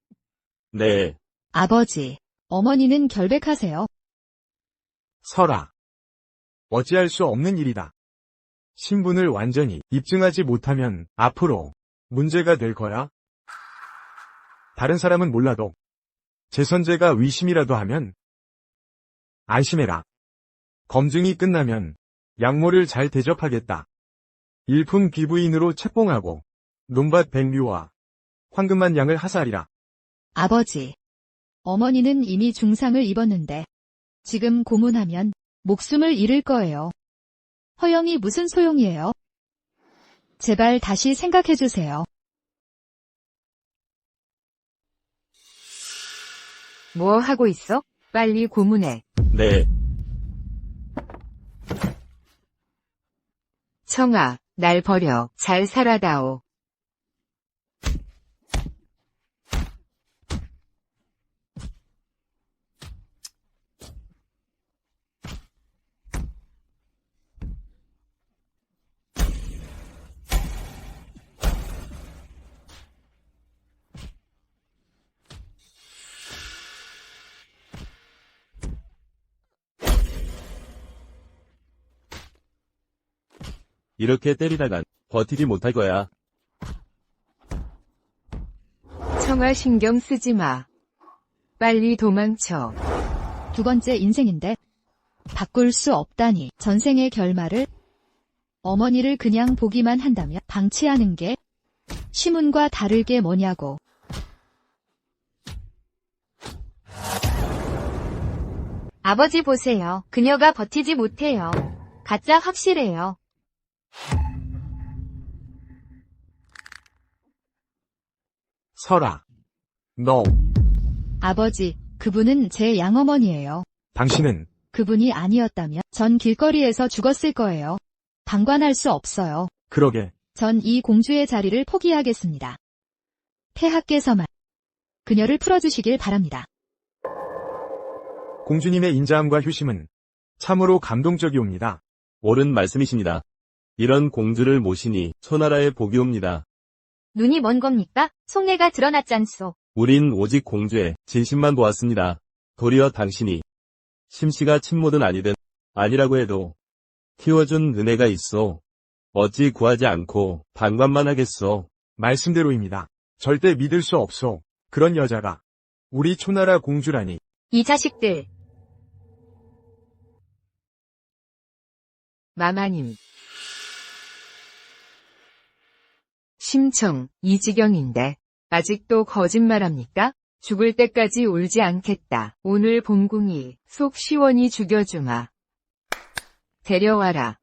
네. 아버지, 어머니는 결백하세요. 설아. 어찌할 수 없는 일이다. 신분을 완전히 입증하지 못하면 앞으로 문제가 될 거야. 다른 사람은 몰라도 제3자가 의심이라도 하면 안심해라. 검증이 끝나면 양모를 잘 대접하겠다. 일품 귀부인으로 책봉하고 논밭 100류와 황금만 양을 하사하리라. 아버지, 어머니는 이미 중상을 입었는데 지금 고문하면 목숨을 잃을 거예요. 허영이 무슨 소용이에요? 제발 다시 생각해주세요. 뭐 하고 있어? 빨리 고문해. 네. 청아, 날 버려. 잘 살아다오. 이렇게 때리다간 버티지 못할 거야. 청아 신경 쓰지 마. 빨리 도망쳐. 두 번째 인생인데 바꿀 수 없다니 전생의 결말을 어머니를 그냥 보기만 한다면 방치하는 게 시문과 다를 게 뭐냐고. 아버지 보세요. 그녀가 버티지 못해요. 가짜 확실해요. 설아. 너, 아버지, 그분은 제 양어머니예요. 당신은 그분이 아니었다면 전 길거리에서 죽었을 거예요. 방관할 수 없어요. 그러게. 전 이 공주의 자리를 포기하겠습니다. 폐하께서만 그녀를 풀어주시길 바랍니다. 공주님의 인자함과 효심은 참으로 감동적이옵니다. 옳은 말씀이십니다. 이런 공주를 모시니 초나라의 복이옵니다. 눈이 먼 겁니까? 속내가 드러났잖소. 우린 오직 공주의 진심만 보았습니다. 도리어 당신이 심씨가 친모든 아니든 아니라고 해도 키워준 은혜가 있어. 어찌 구하지 않고 방관만 하겠소. 말씀대로입니다. 절대 믿을 수 없소. 그런 여자가 우리 초나라 공주라니. 이 자식들. 마마님. 심청, 이 지경인데 아직도 거짓말합니까? 죽을 때까지 울지 않겠다. 오늘 봉궁이 속 시원히 죽여주마. 데려와라.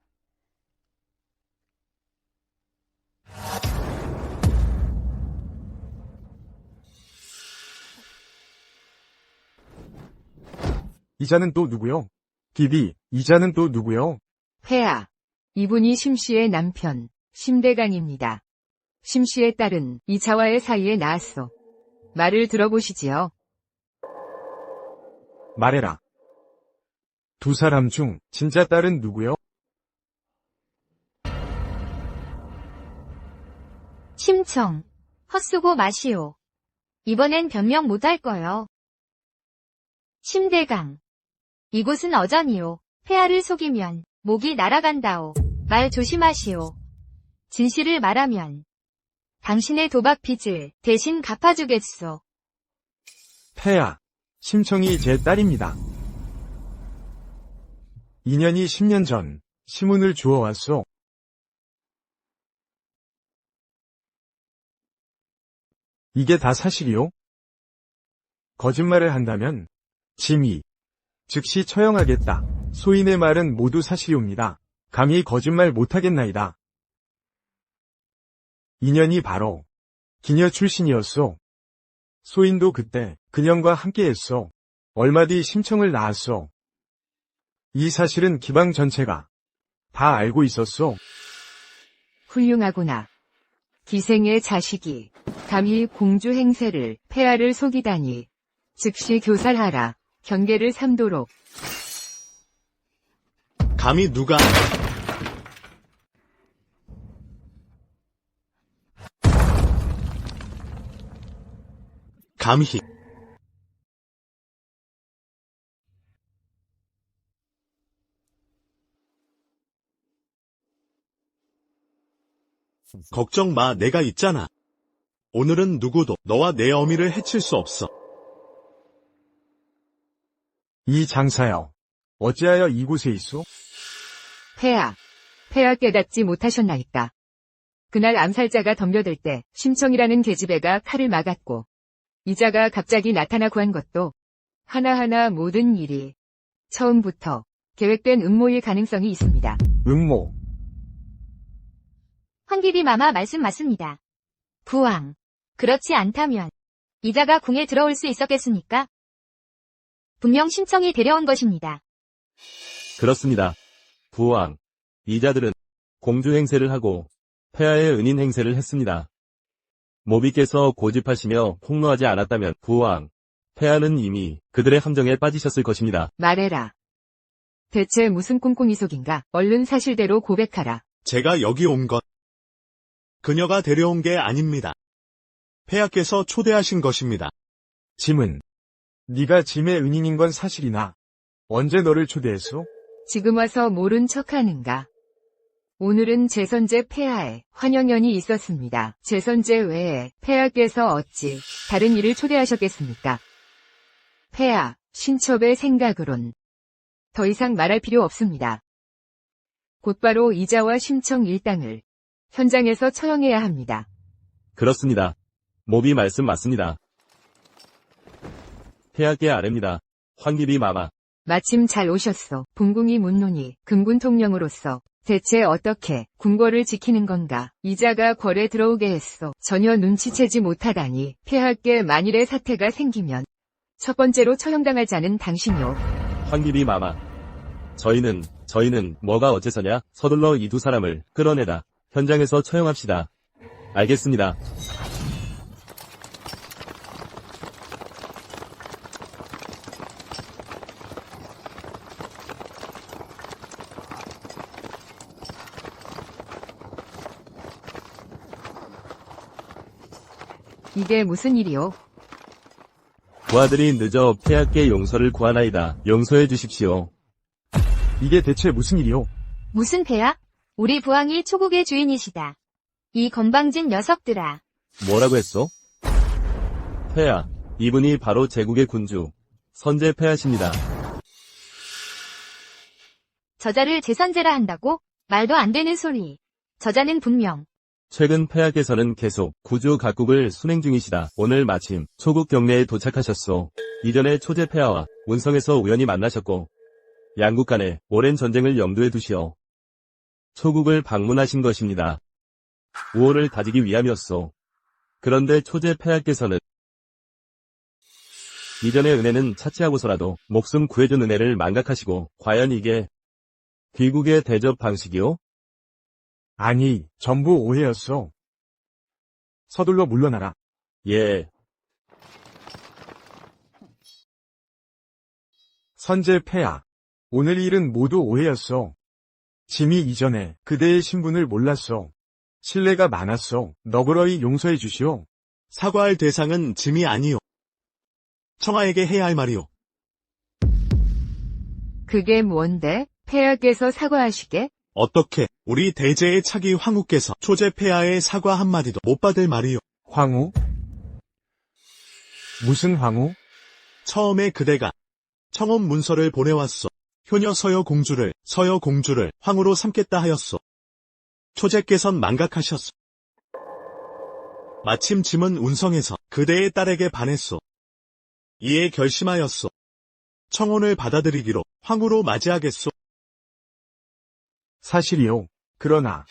이자는 또 누구요? 기비, 이자는 또 누구요? 폐하. 이분이 심씨의 남편, 심대강입니다. 심씨의 딸은 이자와의 사이에 낳았소. 말을 들어보시지요. 말해라. 두 사람 중 진짜 딸은 누구요? 심청. 헛수고 마시오. 이번엔 변명 못할 거요. 심대강. 이곳은 어전이오. 폐하를 속이면 목이 날아간다오. 말 조심하시오. 진실을 말하면 당신의 도박 빚을 대신 갚아주겠소. 폐하, 심청이 제 딸입니다. 2년이 10년 전 시문을 주워왔소. 이게 다 사실이요? 거짓말을 한다면 짐이 즉시 처형하겠다. 소인의 말은 모두 사실이옵니다. 감히 거짓말 못하겠나이다. 인연이 바로 기녀 출신이었소. 소인도 그때 그년과 함께했소. 얼마 뒤 심청을 낳았소. 이 사실은 기방 전체가 다 알고 있었소. 훌륭하구나. 기생의 자식이 감히 공주 행세를 폐하를 속이다니. 즉시 교살하라. 경계를 삼도록. 감히 누가 감히 걱정 마, 내가 있잖아. 오늘은 누구도 너와 내 어미를 해칠 수 없어. 이 장사여, 어찌하여 이곳에 있소? 폐하 깨닫지 못하셨나이까. 그날 암살자가 덤벼들 때 심청이라는 계집애가 칼을 막았고 이자가 갑자기 나타나 구한 것도 하나하나 모든 일이 처음부터 계획된 음모일 가능성이 있습니다. 음모. 황기비 마마 말씀 맞습니다. 부왕. 그렇지 않다면 이자가 궁에 들어올 수 있었겠습니까? 분명 심청이 데려온 것입니다. 그렇습니다. 부왕. 이자들은 공주 행세를 하고 폐하의 은인 행세를 했습니다. 모비께서 고집하시며 폭로하지 않았다면 부왕, 폐하는 이미 그들의 함정에 빠지셨을 것입니다. 말해라. 대체 무슨 꿍꿍이 속인가? 얼른 사실대로 고백하라. 제가 여기 온 것 그녀가 데려온 게 아닙니다. 폐하께서 초대하신 것입니다. 짐은 네가 짐의 은인인 건 사실이나 언제 너를 초대했소? 지금 와서 모른 척하는가? 오늘은 제선제 폐하에 환영연이 있었습니다. 제선제 외에 폐하께서 어찌 다른 일을 초대하셨겠습니까? 폐하, 신첩의 생각으론 더 이상 말할 필요 없습니다. 곧바로 이자와 심청 일당을 현장에서 처형해야 합니다. 그렇습니다. 모비 말씀 맞습니다. 폐하께 아뢰입니다. 황기비 마마. 마침 잘 오셨소. 분궁이 묻노니 금군 통령으로서 대체 어떻게 궁궐을 지키는 건가? 이자가 궐에 들어오게 했소. 전혀 눈치채지 못하다니. 폐하께 만일의 사태가 생기면 첫 번째로 처형당할 자는 당신이오. 황기비 마마. 저희는 뭐가 어째서냐? 서둘러 이 두 사람을 끌어내다 현장에서 처형합시다. 알겠습니다. 이게 무슨 일이오? 부하들이 늦어 폐하께 용서를 구하나이다. 용서해 주십시오. 이게 대체 무슨 일이오? 무슨 폐하? 우리 부왕이 초국의 주인이시다. 이 건방진 녀석들아. 뭐라고 했소? 폐하, 이분이 바로 제국의 군주, 선제 폐하십니다. 저자를 제선제라 한다고? 말도 안 되는 소리. 저자는 분명 최근 폐하께서는 계속 구주 각국을 순행 중이시다. 오늘 마침 초국 경내에 도착하셨소. 이전에 초제 폐하와 운성에서 우연히 만나셨고 양국 간의 오랜 전쟁을 염두에 두시어 초국을 방문하신 것입니다. 우호를 다지기 위함이었소. 그런데 초제 폐하께서는 이전의 은혜는 차치하고서라도 목숨 구해준 은혜를 망각하시고 과연 이게 귀국의 대접 방식이요? 아니, 전부 오해였어. 서둘러 물러나라. 예, 선제 폐하. 오늘 일은 모두 오해였어. 짐이 이전에 그대의 신분을 몰랐어. 신뢰가 많았어. 너그러이 용서해 주시오. 사과할 대상은 짐이 아니요. 청하에게 해야 할 말이요. 그게 뭔데? 폐하께서 사과하시게? 어떻게 우리 대제의 차기 황후께서 초제 폐하의 사과 한마디도 못 받을 말이요. 황후? 무슨 황후? 처음에 그대가 청혼 문서를 보내왔소. 효녀 서여 공주를 황후로 삼겠다 하였소. 초제께선 망각하셨소. 마침 짐은 운성에서 그대의 딸에게 반했소. 이에 결심하였소. 청혼을 받아들이기로 황후로 맞이하겠소. 사실이요. 그러나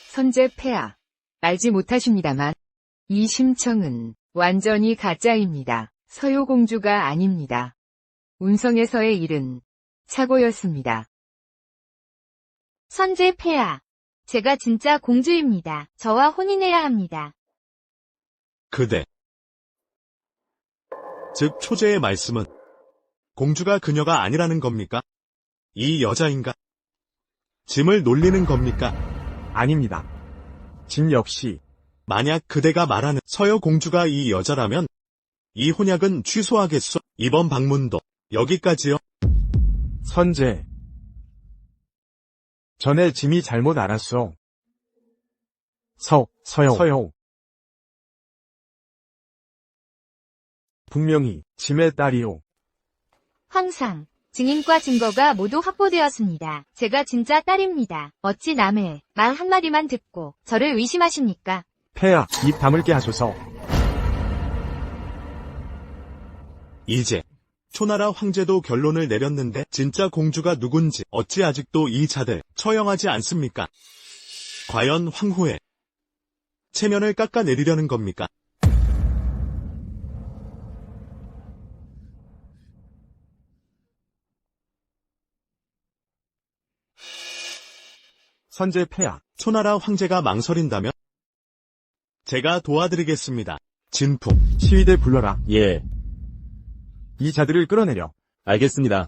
선제 폐하. 알지 못하십니다만 이 심청은 완전히 가짜입니다. 서효공주가 아닙니다. 운성에서의 일은 착오였습니다. 선제 폐하. 제가 진짜 공주입니다. 저와 혼인해야 합니다. 그대. 즉 초제의 말씀은 공주가 그녀가 아니라는 겁니까? 이 여자인가? 짐을 놀리는 겁니까? 아닙니다. 짐 역시 만약 그대가 말하는 서여 공주가 이 여자라면 이 혼약은 취소하겠소. 이번 방문도 여기까지요. 선제. 전에 짐이 잘못 알았어. 서여. 분명히 짐의 딸이오. 황상. 증인과 증거가 모두 확보되었습니다. 제가 진짜 딸입니다. 어찌 남의 말 한마디만 듣고 저를 의심하십니까? 폐하, 입 다물게 하소서. 이제 초나라 황제도 결론을 내렸는데 진짜 공주가 누군지 어찌 아직도 이 자들 처형하지 않습니까? 과연 황후의 체면을 깎아내리려는 겁니까? 선제 폐하, 초나라 황제가 망설인다면 제가 도와드리겠습니다. 진품. 시위대 불러라. 예, 이 자들을 끌어내려. 알겠습니다.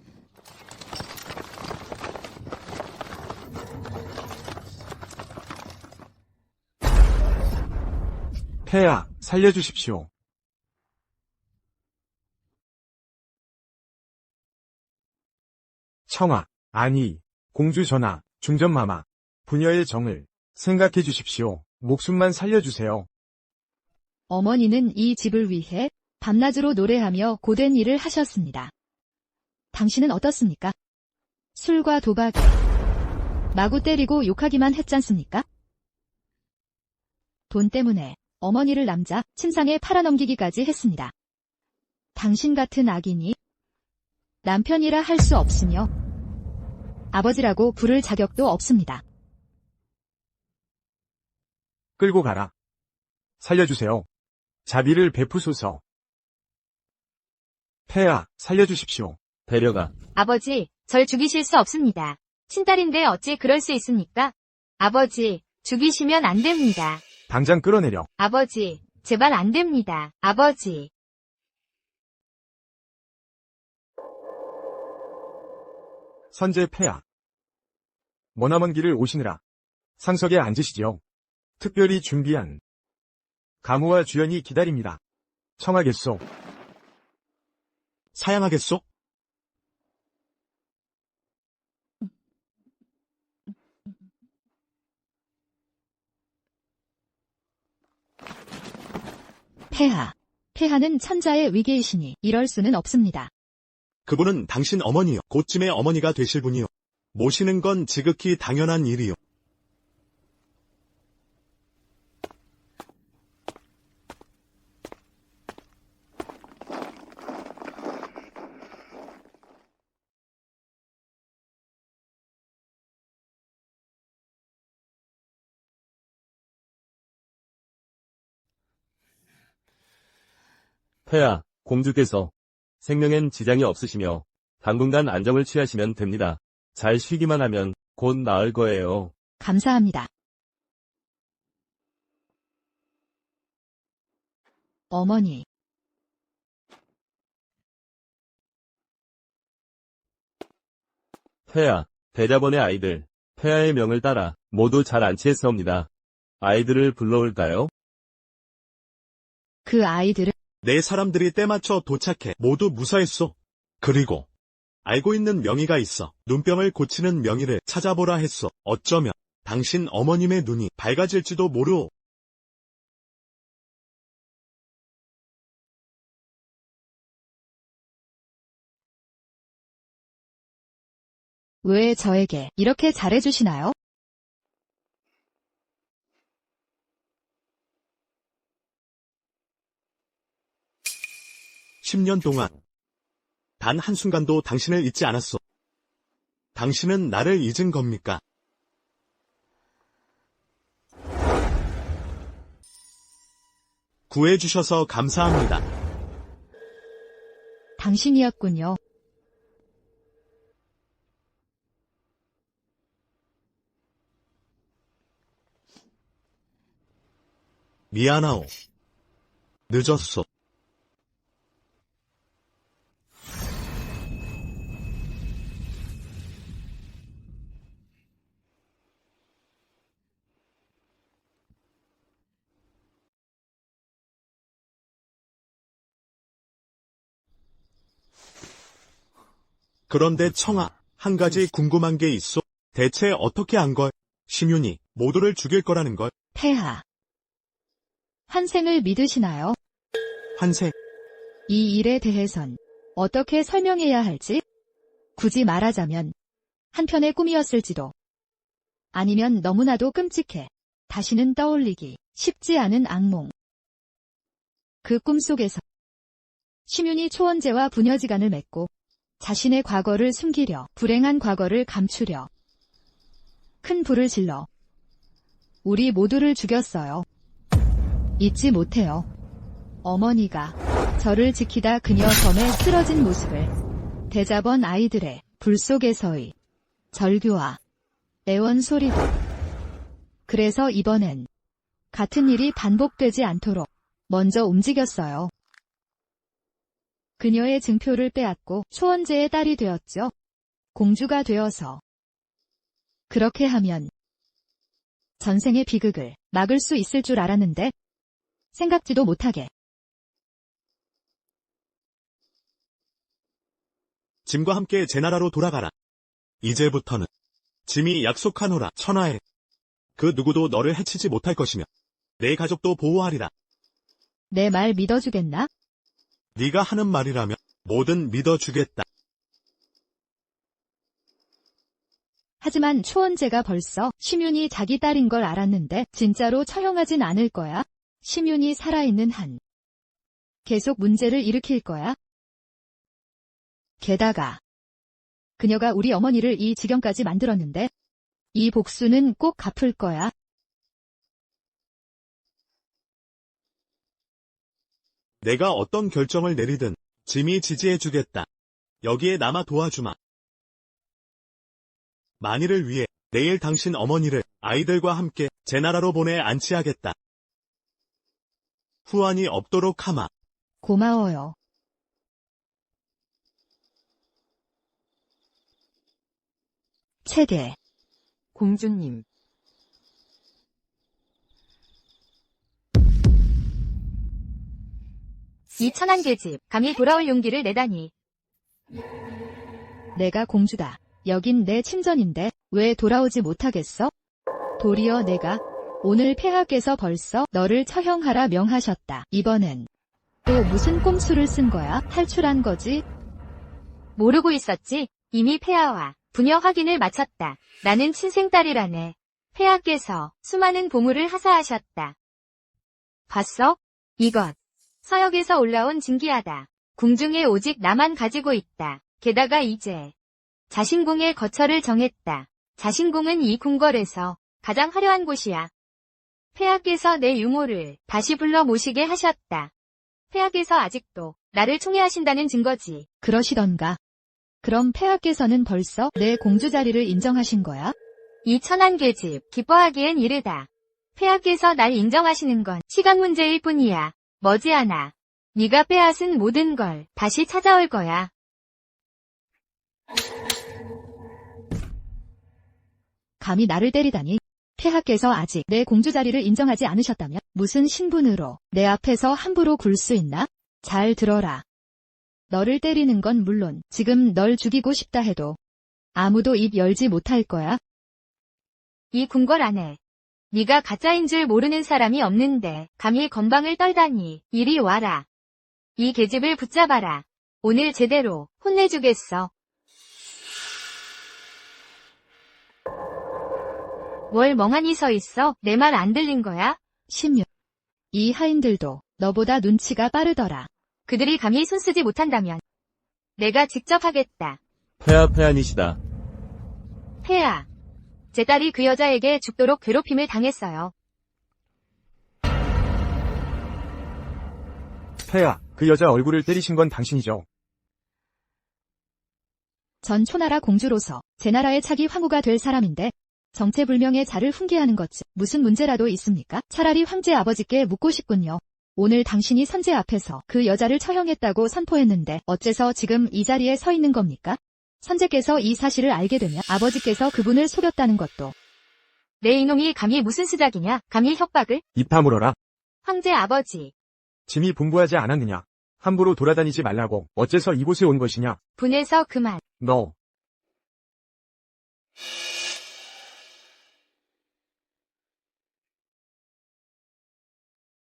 폐하, 살려주십시오. 청아, 아니, 공주 전하, 중전마마, 부녀의 정을 생각해 주십시오. 목숨만 살려주세요. 어머니는 이 집을 위해 밤낮으로 노래하며 고된 일을 하셨습니다. 당신은 어떻습니까? 술과 도박에 마구 때리고 욕하기만 했잖습니까? 돈 때문에 어머니를 남자 침상에 팔아넘기기까지 했습니다. 당신 같은 악인이 남편이라 할 수 없으며 아버지라고 부를 자격도 없습니다. 끌고 가라. 살려주세요. 자비를 베푸소서. 폐하, 살려주십시오. 데려가. 아버지, 절 죽이실 수 없습니다. 친딸인데 어찌 그럴 수 있습니까? 아버지, 죽이시면 안 됩니다. 당장 끌어내려. 아버지, 제발 안 됩니다. 아버지. 선제 폐하. 머나먼 길을 오시느라 상석에 앉으시지요. 특별히 준비한 가무와 주연이 기다립니다. 청하겠소. 사양하겠소? 폐하. 폐하는 천자의 위계이시니 이럴 수는 없습니다. 그분은 당신 어머니요. 곧쯤의 어머니가 되실 분이요. 모시는 건 지극히 당연한 일이요. 폐하, 공주께서 생명엔 지장이 없으시며 당분간 안정을 취하시면 됩니다. 잘 쉬기만 하면 곧 나을 거예요. 감사합니다. 어머니. 폐하, 대자본의 아이들, 폐하의 명을 따라 모두 잘 안치했사옵니다. 아이들을 불러올까요? 그 아이들은 내 사람들이 때맞춰 도착해 모두 무사했소. 그리고 알고 있는 명의가 있어 눈병을 고치는 명의를 찾아보라 했소. 어쩌면 당신 어머님의 눈이 밝아질지도 모르오. 왜 저에게 이렇게 잘해주시나요? 10년 동안 단 한순간도 당신을 잊지 않았소. 당신은 나를 잊은 겁니까? 구해주셔서 감사합니다. 당신이었군요. 미안하오. 늦었소. 그런데 청아, 한 가지 궁금한 게 있어. 대체 어떻게 한 걸? 심윤이 모두를 죽일 거라는 걸. 폐하. 환생을 믿으시나요? 환생. 이 일에 대해선 어떻게 설명해야 할지? 굳이 말하자면 한편의 꿈이었을지도. 아니면 너무나도 끔찍해. 다시는 떠올리기 쉽지 않은 악몽. 그 꿈속에서 심윤이 초원제와 부녀지간을 맺고 자신의 과거를 숨기려, 불행한 과거를 감추려 큰 불을 질러 우리 모두를 죽였어요. 잊지 못해요. 어머니가 저를 지키다 그녀 검에 쓰러진 모습을. 대자번 아이들의 불 속에서의 절규와 애원 소리도. 그래서 이번엔 같은 일이 반복되지 않도록 먼저 움직였어요. 그녀의 증표를 빼앗고 초원제의 딸이 되었죠. 공주가 되어서. 그렇게 하면 전생의 비극을 막을 수 있을 줄 알았는데 생각지도 못하게. 짐과 함께 제 나라로 돌아가라. 이제부터는 짐이 약속하노라. 천하에 그 누구도 너를 해치지 못할 것이며 내 가족도 보호하리라. 내 말 믿어주겠나? 네가 하는 말이라면 뭐든 믿어주겠다. 하지만 초원제가 벌써 심윤이 자기 딸인 걸 알았는데 진짜로 처형하진 않을 거야. 심윤이 살아있는 한 계속 문제를 일으킬 거야. 게다가 그녀가 우리 어머니를 이 지경까지 만들었는데 이 복수는 꼭 갚을 거야. 내가 어떤 결정을 내리든 짐이 지지해주겠다. 여기에 남아 도와주마. 만일을 위해 내일 당신 어머니를 아이들과 함께 제 나라로 보내 안치하겠다. 후환이 없도록 하마. 고마워요. 체계. 공주님. 이 천한 계집, 감히 돌아올 용기를 내다니. 내가 공주다. 여긴 내 친전인데 왜 돌아오지 못하겠어? 도리어 내가 오늘 폐하께서 벌써 너를 처형하라 명하셨다. 이번엔 또 무슨 꼼수를 쓴 거야? 탈출한 거지? 모르고 있었지? 이미 폐하와 부녀 확인을 마쳤다. 나는 친생딸이라네. 폐하께서 수많은 보물을 하사하셨다. 봤어? 이것. 서역에서 올라온 진기하다. 궁중에 오직 나만 가지고 있다. 게다가 이제 자신궁의 거처를 정했다. 자신궁은 이 궁궐에서 가장 화려한 곳이야. 폐하께서 내 유모를 다시 불러 모시게 하셨다. 폐하께서 아직도 나를 총애하신다는 증거지. 그러시던가. 그럼 폐하께서는 벌써 내 공주 자리를 인정하신 거야? 이 천한 계집, 기뻐하기엔 이르다. 폐하께서 날 인정하시는 건 시간 문제일 뿐이야. 머지않아 네가 빼앗은 모든 걸 다시 찾아올 거야. 감히 나를 때리다니. 폐하께서 아직 내 공주 자리를 인정하지 않으셨다면 무슨 신분으로 내 앞에서 함부로 굴 수 있나? 잘 들어라. 너를 때리는 건 물론 지금 널 죽이고 싶다 해도 아무도 입 열지 못할 거야. 이 궁궐 안에 네가 가짜인 줄 모르는 사람이 없는데 감히 건방을 떨다니. 이리 와라. 이 계집을 붙잡아라. 오늘 제대로 혼내주겠어. 뭘 멍하니 서 있어? 내 말 안 들린 거야? 심유. 이 하인들도 너보다 눈치가 빠르더라. 그들이 감히 손쓰지 못한다면 내가 직접 하겠다. 폐하니시다. 폐하. 제 딸이 그 여자에게 죽도록 괴롭힘을 당했어요. 폐하, 그 여자 얼굴을 때리신 건 당신이죠. 전 초나라 공주로서 제 나라의 차기 황후가 될 사람인데 정체불명의 자를 훈계하는 것이 무슨 문제라도 있습니까? 차라리 황제 아버지께 묻고 싶군요. 오늘 당신이 선제 앞에서 그 여자를 처형했다고 선포했는데 어째서 지금 이 자리에 서 있는 겁니까? 선제께서 이 사실을 알게 되면 아버지께서 그분을 속였다는 것도. 내 이놈이 감히 무슨 수작이냐? 감히 협박을? 입 다물어라. 황제 아버지, 짐이 분부하지 않았느냐? 함부로 돌아다니지 말라고. 어째서 이곳에 온 것이냐? 분해서 그만. 너.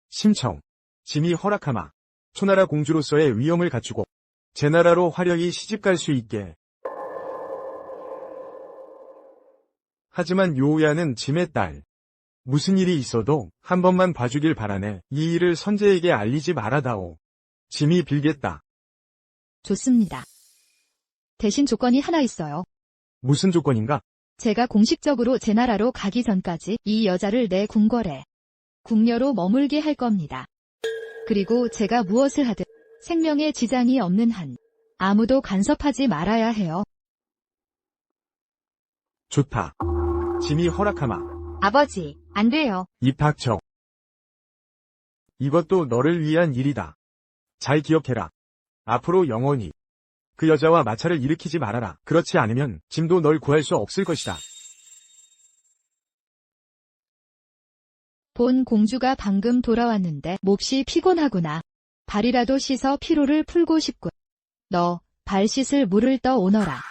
심청. 짐이 허락하마. 초나라 공주로서의 위엄을 갖추고 제 나라로 화려히 시집갈 수 있게. 하지만 요우야는 짐의 딸. 무슨 일이 있어도 한 번만 봐주길 바라네. 이 일을 선제에게 알리지 말아다오. 짐이 빌겠다. 좋습니다. 대신 조건이 하나 있어요. 무슨 조건인가? 제가 공식적으로 제 나라로 가기 전까지 이 여자를 내 궁궐에 궁녀로 머물게 할 겁니다. 그리고 제가 무엇을 하든 생명에 지장이 없는 한 아무도 간섭하지 말아야 해요. 좋다. 짐이 허락하마. 아버지, 안 돼요. 입 닥쳐. 이것도 너를 위한 일이다. 잘 기억해라. 앞으로 영원히 그 여자와 마찰을 일으키지 말아라. 그렇지 않으면 짐도 널 구할 수 없을 것이다. 본 공주가 방금 돌아왔는데 몹시 피곤하구나. 발이라도 씻어 피로를 풀고 싶군. 너 발 씻을 물을 떠 오너라.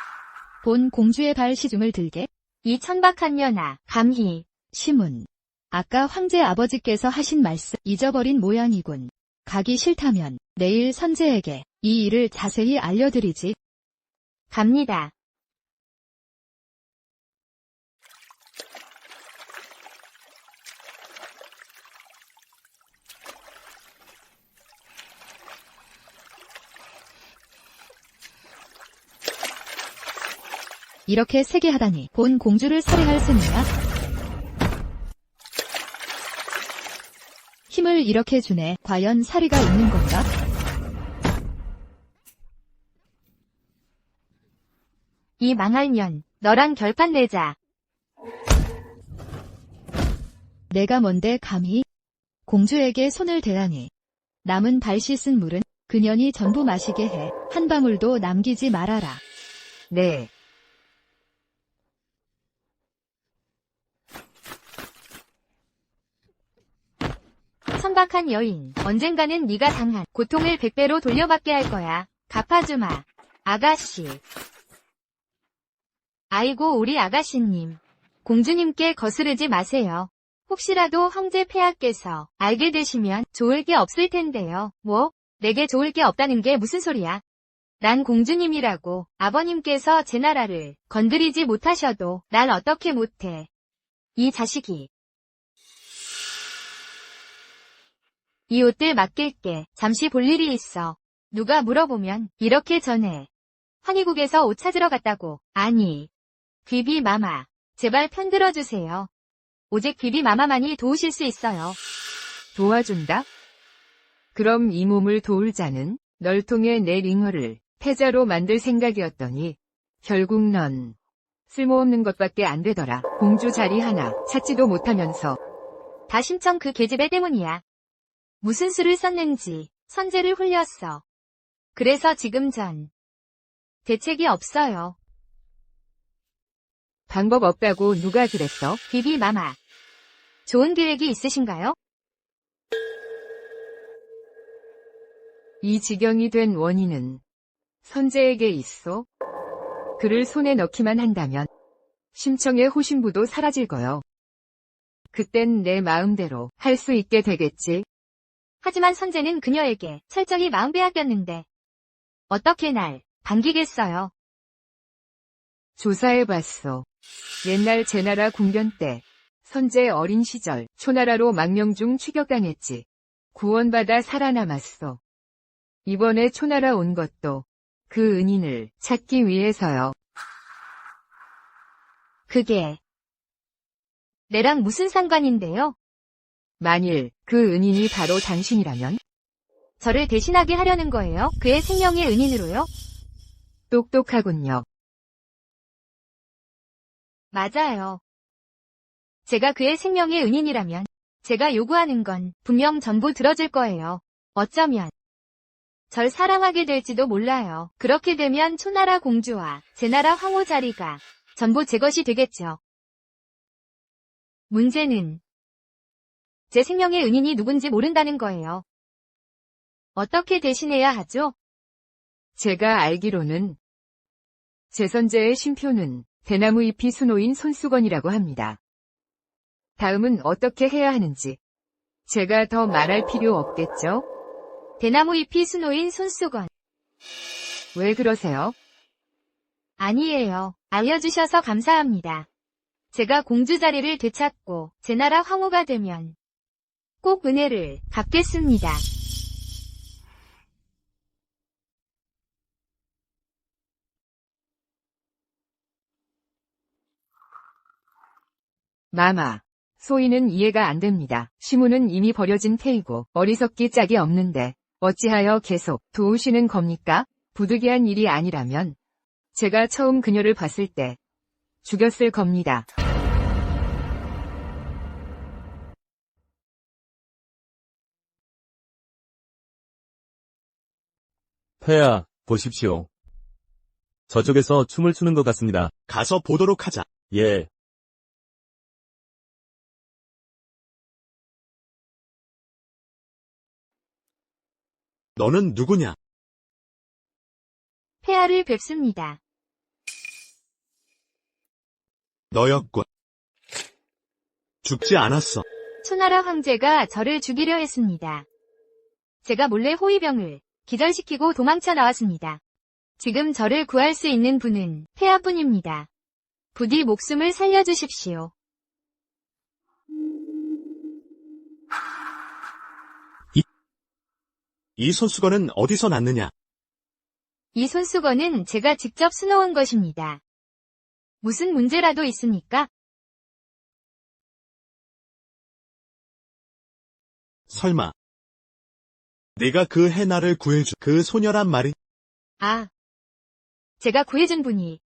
본 공주의 발 시중을 들게. 이 천박한 년아, 감히. 시문. 아까 황제 아버지께서 하신 말씀 잊어버린 모양이군. 가기 싫다면 내일 선제에게 이 일을 자세히 알려드리지. 갑니다. 이렇게 세게 하다니 본 공주를 살해할 셈이냐? 힘을 이렇게 주네. 과연 사리가 있는 건가? 이 망할 년, 너랑 결판 내자. 내가 뭔데 감히 공주에게 손을 대다니. 남은 발 씻은 물은 그년이 전부 마시게 해. 한 방울도 남기지 말아라. 네. 천박한 여인, 언젠가는 네가 당한 고통을 100배로 돌려받게 할 거야. 갚아주마. 아가씨. 아이고 우리 아가씨님. 공주님께 거스르지 마세요. 혹시라도 황제 폐하께서 알게 되시면 좋을 게 없을 텐데요. 뭐? 내게 좋을 게 없다는 게 무슨 소리야? 난 공주님이라고. 아버님께서 제 나라를 건드리지 못하셔도 난 어떻게 못해. 이 자식이. 이 옷들 맡길게. 잠시 볼 일이 있어. 누가 물어보면 이렇게 전해. 환희국에서 옷 찾으러 갔다고. 아니. 귀비 마마. 제발 편들어주세요. 오직 귀비 마마만이 도우실 수 있어요. 도와준다? 그럼 이 몸을 도울 자는 널 통해 내 링허를 패자로 만들 생각이었더니 결국 넌 쓸모없는 것밖에 안 되더라. 공주 자리 하나 찾지도 못하면서. 다 심청 그 계집애 때문이야. 무슨 수를 썼는지 선제를 홀렸어. 그래서 지금 전 대책이 없어요. 방법 없다고 누가 그랬어? 비비 마마. 좋은 계획이 있으신가요? 이 지경이 된 원인은 선제에게 있어? 그를 손에 넣기만 한다면 심청의 호신부도 사라질 거요. 그땐 내 마음대로 할 수 있게 되겠지. 하지만 선제는 그녀에게 철저히 마음 빼앗겼는데 어떻게 날 반기겠어요? 조사해봤어. 옛날 제나라 궁변 때 선제 어린 시절 초나라로 망명중 추격당했지. 구원받아 살아남았어. 이번에 초나라 온 것도 그 은인을 찾기 위해서요. 그게 내랑 무슨 상관인데요? 만일 그 은인이 바로 당신이라면? 저를 대신하게 하려는 거예요? 그의 생명의 은인으로요? 똑똑하군요. 맞아요. 제가 그의 생명의 은인이라면 제가 요구하는 건 분명 전부 들어줄 거예요. 어쩌면 절 사랑하게 될지도 몰라요. 그렇게 되면 초나라 공주와 제나라 황후 자리가 전부 제 것이 되겠죠. 문제는 제 생명의 은인이 누군지 모른다는 거예요. 어떻게 대신해야 하죠? 제가 알기로는 제 선제의 신표는 대나무 잎이 수노인 손수건이라고 합니다. 다음은 어떻게 해야 하는지 제가 더 말할 필요 없겠죠? 대나무 잎이 수놓인 손수건. 왜 그러세요? 아니에요. 알려주셔서 감사합니다. 제가 공주 자리를 되찾고 제나라 황후가 되면 꼭 은혜를 갚겠습니다. 마마, 소인은 이해가 안 됩니다. 시무는 이미 버려진 태이고 어리석기 짝이 없는데 어찌하여 계속 도우시는 겁니까? 부득이한 일이 아니라면 제가 처음 그녀를 봤을 때 죽였을 겁니다. 폐하, 보십시오. 저쪽에서 춤을 추는 것 같습니다. 가서 보도록 하자. 예. 너는 누구냐? 폐하를 뵙습니다. 너였군. 죽지 않았어. 초나라 황제가 저를 죽이려 했습니다. 제가 몰래 호위병을 기절시키고 도망쳐 나왔습니다. 지금 저를 구할 수 있는 분은 폐하뿐입니다. 부디 목숨을 살려주십시오. 이 손수건은 어디서 났느냐? 이 손수건은 제가 직접 수놓은 것입니다. 무슨 문제라도 있습니까? 설마 네가 그 해나를 구해준 그 소녀란 말이? 아, 제가 구해준 분이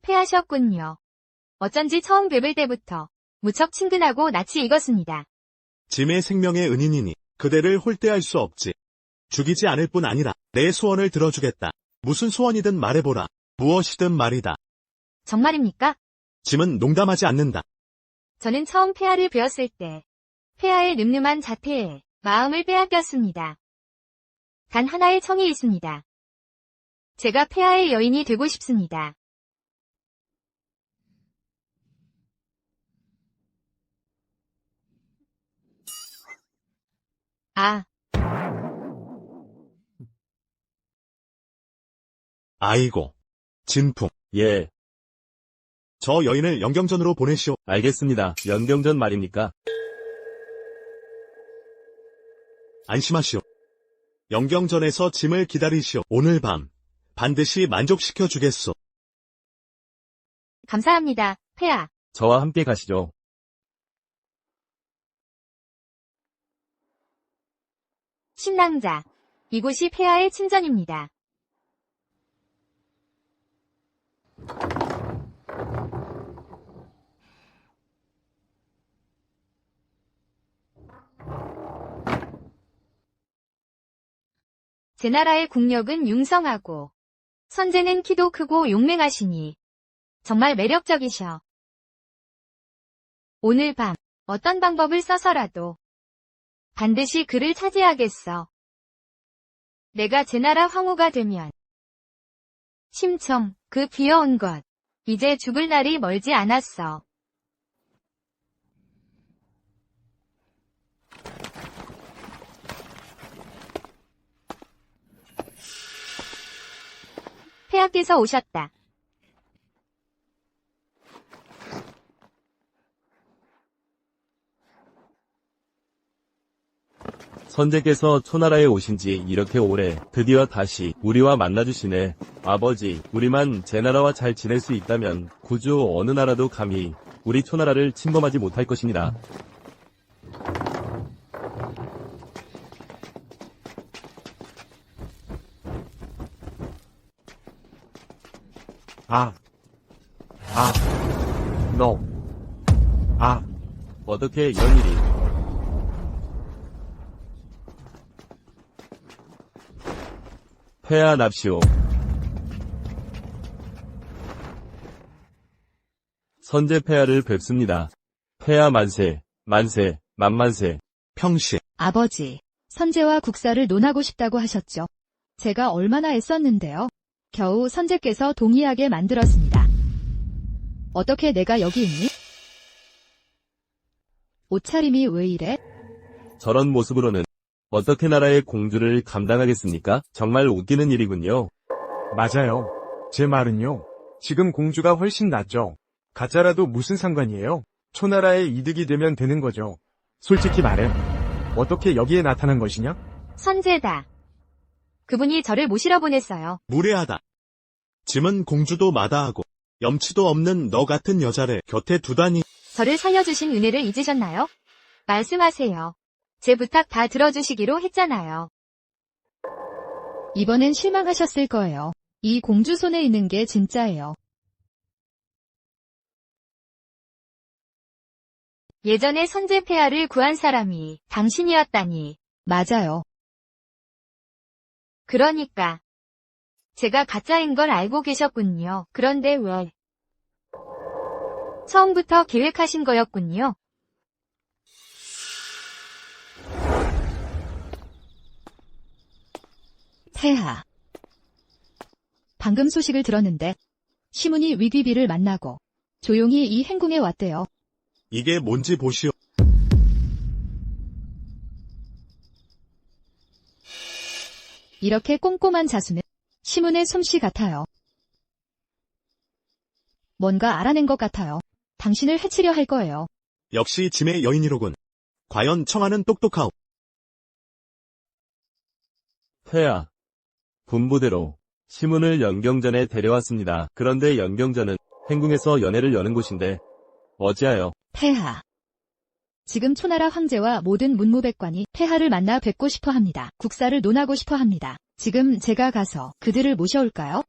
폐하셨군요. 어쩐지 처음 뵙을 때부터 무척 친근하고 낯이 익었습니다. 짐의 생명의 은인이니 그대를 홀대할 수 없지. 죽이지 않을 뿐 아니라 내 소원을 들어주겠다. 무슨 소원이든 말해보라. 무엇이든 말이다. 정말입니까? 짐은 농담하지 않는다. 저는 처음 폐하를 배웠을 때 폐하의 늠름한 자태에 마음을 빼앗겼습니다. 단 하나의 청이 있습니다. 제가 폐하의 여인이 되고 싶습니다. 아, 아이고. 진풍. 예. 저 여인을 영경전으로 보내시오. 알겠습니다. 연경전 말입니까? 안심하시오. 영경전에서 짐을 기다리시오. 오늘 밤 반드시 만족시켜 주겠소. 감사합니다, 폐하. 저와 함께 가시죠. 신랑자. 이곳이 폐하의 친전입니다. 제 나라의 국력은 융성하고 선제는 키도 크고 용맹하시니 정말 매력적이셔. 오늘 밤 어떤 방법을 써서라도 반드시 그를 차지하겠어. 내가 제 나라 황후가 되면 심청, 그 귀여운 것, 이제 죽을 날이 멀지 않았어. 폐하께서 오셨다. 선제께서 초나라에 오신 지 이렇게 오래 드디어 다시 우리와 만나주시네. 아버지, 우리만 제 나라와 잘 지낼 수 있다면 구주 어느 나라도 감히 우리 초나라를 침범하지 못할 것입니다. 너. 아, 어떻게 이런 일이. 폐하 납시오. 선제 폐하를 뵙습니다. 폐하 만세, 만세, 만만세. 평시. 아버지, 선제와 국사를 논하고 싶다고 하셨죠. 제가 얼마나 애썼는데요. 겨우 선제께서 동의하게 만들었습니다. 어떻게 내가 여기 있니? 옷차림이 왜 이래? 저런 모습으로는 어떻게 나라의 공주를 감당하겠습니까? 정말 웃기는 일이군요. 맞아요. 제 말은요. 지금 공주가 훨씬 낫죠. 가짜라도 무슨 상관이에요? 초나라의 이득이 되면 되는 거죠. 솔직히 말해. 어떻게 여기에 나타난 것이냐? 선제다. 그분이 저를 모시러 보냈어요. 무례하다. 짐은 공주도 마다하고 염치도 없는 너 같은 여자를 곁에 두다니. 저를 살려주신 은혜를 잊으셨나요? 말씀하세요. 제 부탁 다 들어주시기로 했잖아요. 이번엔 실망하셨을 거예요. 이 공주 손에 있는 게 진짜예요. 예전에 선제 폐하를 구한 사람이 당신이었다니. 맞아요. 그러니까 제가 가짜인 걸 알고 계셨군요. 그런데 왜? 처음부터 계획하신 거였군요. 폐하. 방금 소식을 들었는데 시문이 위귀비를 만나고 조용히 이 행궁에 왔대요. 이게 뭔지 보시오. 이렇게 꼼꼼한 자수는 시문의 솜씨 같아요. 뭔가 알아낸 것 같아요. 당신을 해치려 할 거예요. 역시 짐의 여인이로군. 과연 청하는 똑똑하오. 폐하. 분부대로 시문을 연경전에 데려왔습니다. 그런데 연경전은 행궁에서 연회를 여는 곳인데 어찌하여. 폐하. 지금 초나라 황제와 모든 문무백관이 폐하를 만나 뵙고 싶어 합니다. 국사를 논하고 싶어 합니다. 지금 제가 가서 그들을 모셔올까요?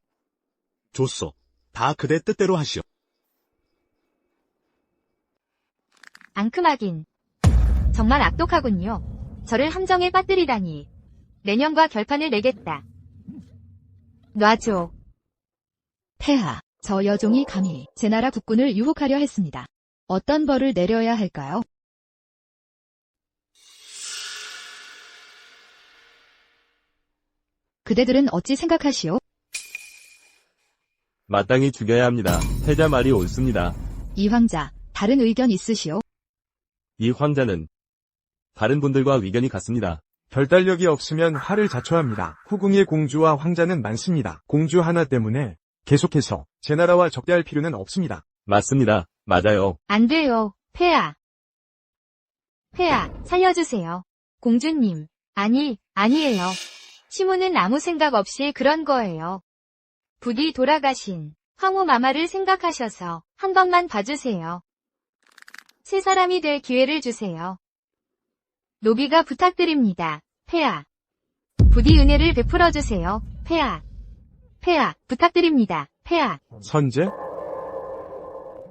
좋소. 다 그대 뜻대로 하시오. 앙큼하긴. 정말 악독하군요. 저를 함정에 빠뜨리다니. 내년과 결판을 내겠다. 놔줘. 폐하, 저 여종이 감히 제 나라 국군을 유혹하려 했습니다. 어떤 벌을 내려야 할까요? 그대들은 어찌 생각하시오? 마땅히 죽여야 합니다. 패자 말이 옳습니다. 이 황자, 다른 의견 있으시오? 이 황자는 다른 분들과 의견이 같습니다. 결단력이 없으면 화를 자초합니다. 후궁의 공주와 황자는 많습니다. 공주 하나 때문에 계속해서 제 나라와 적대할 필요는 없습니다. 맞습니다. 맞아요. 안 돼요, 폐하. 폐하, 살려주세요. 공주님. 아니에요. 시문은 아무 생각 없이 그런 거예요. 부디 돌아가신 황후 마마를 생각하셔서 한 번만 봐주세요. 새 사람이 될 기회를 주세요. 노비가 부탁드립니다, 폐하. 부디 은혜를 베풀어 주세요, 폐하. 폐하, 부탁드립니다, 폐하. 선제?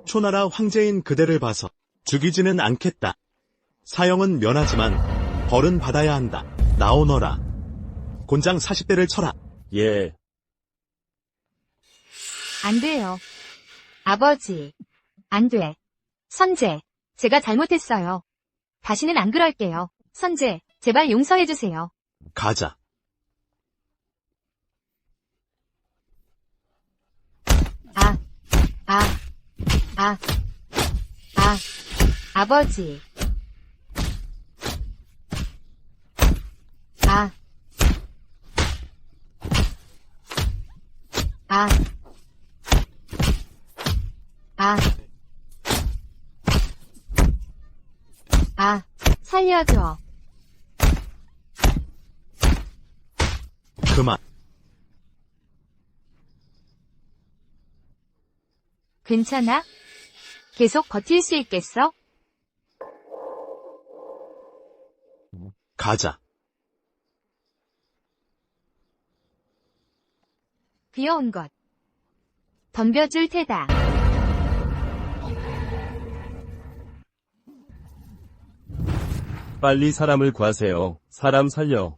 초나라 황제인 그대를 봐서 죽이지는 않겠다. 사형은 면하지만 벌은 받아야 한다. 나오너라. 곤장 40대를 쳐라. 예. 안 돼요. 아버지. 안 돼. 선제, 제가 잘못했어요. 다시는 안 그럴게요. 선제, 제발 용서해주세요. 가자. 아버지. 살려줘. 그만. 괜찮아? 계속 버틸 수 있겠어? 가자. 귀여운 것. 덤벼줄 테다. 빨리 사람을 구하세요. 사람 살려.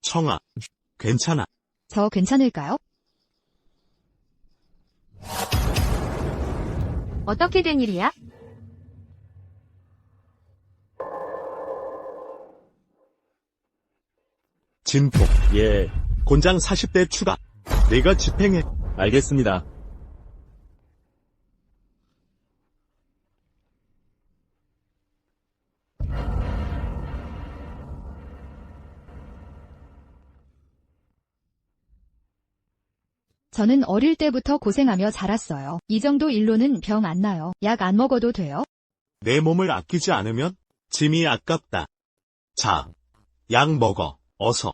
청아, 괜찮아. 저 괜찮을까요? 어떻게 된 일이야? 진폭, 예, 곤장 40대 추가. 네가 집행해. 알겠습니다. 저는 어릴 때부터 고생하며 자랐어요. 이 정도 일로는 병 안 나요. 약 안 먹어도 돼요? 내 몸을 아끼지 않으면 짐이 아깝다. 자, 약 먹어. 어서.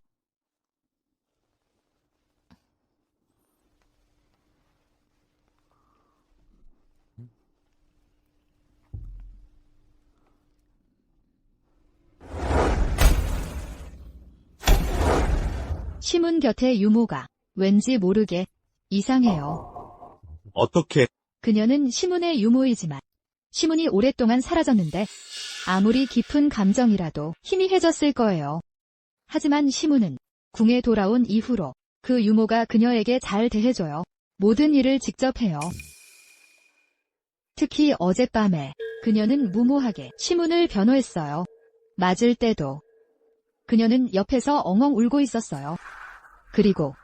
시문 곁에 유모가 왠지 모르게 이상해요. 어떻게? 그녀는 시문의 유모이지만 시문이 오랫동안 사라졌는데 아무리 깊은 감정이라도 희미해졌을 거예요. 하지만 시문은 궁에 돌아온 이후로 그 유모가 그녀에게 잘 대해줘요. 모든 일을 직접 해요. 특히 어젯밤에 그녀는 무모하게 시문을 변호했어요. 맞을 때도 그녀는 옆에서 엉엉 울고 있었어요. 그리고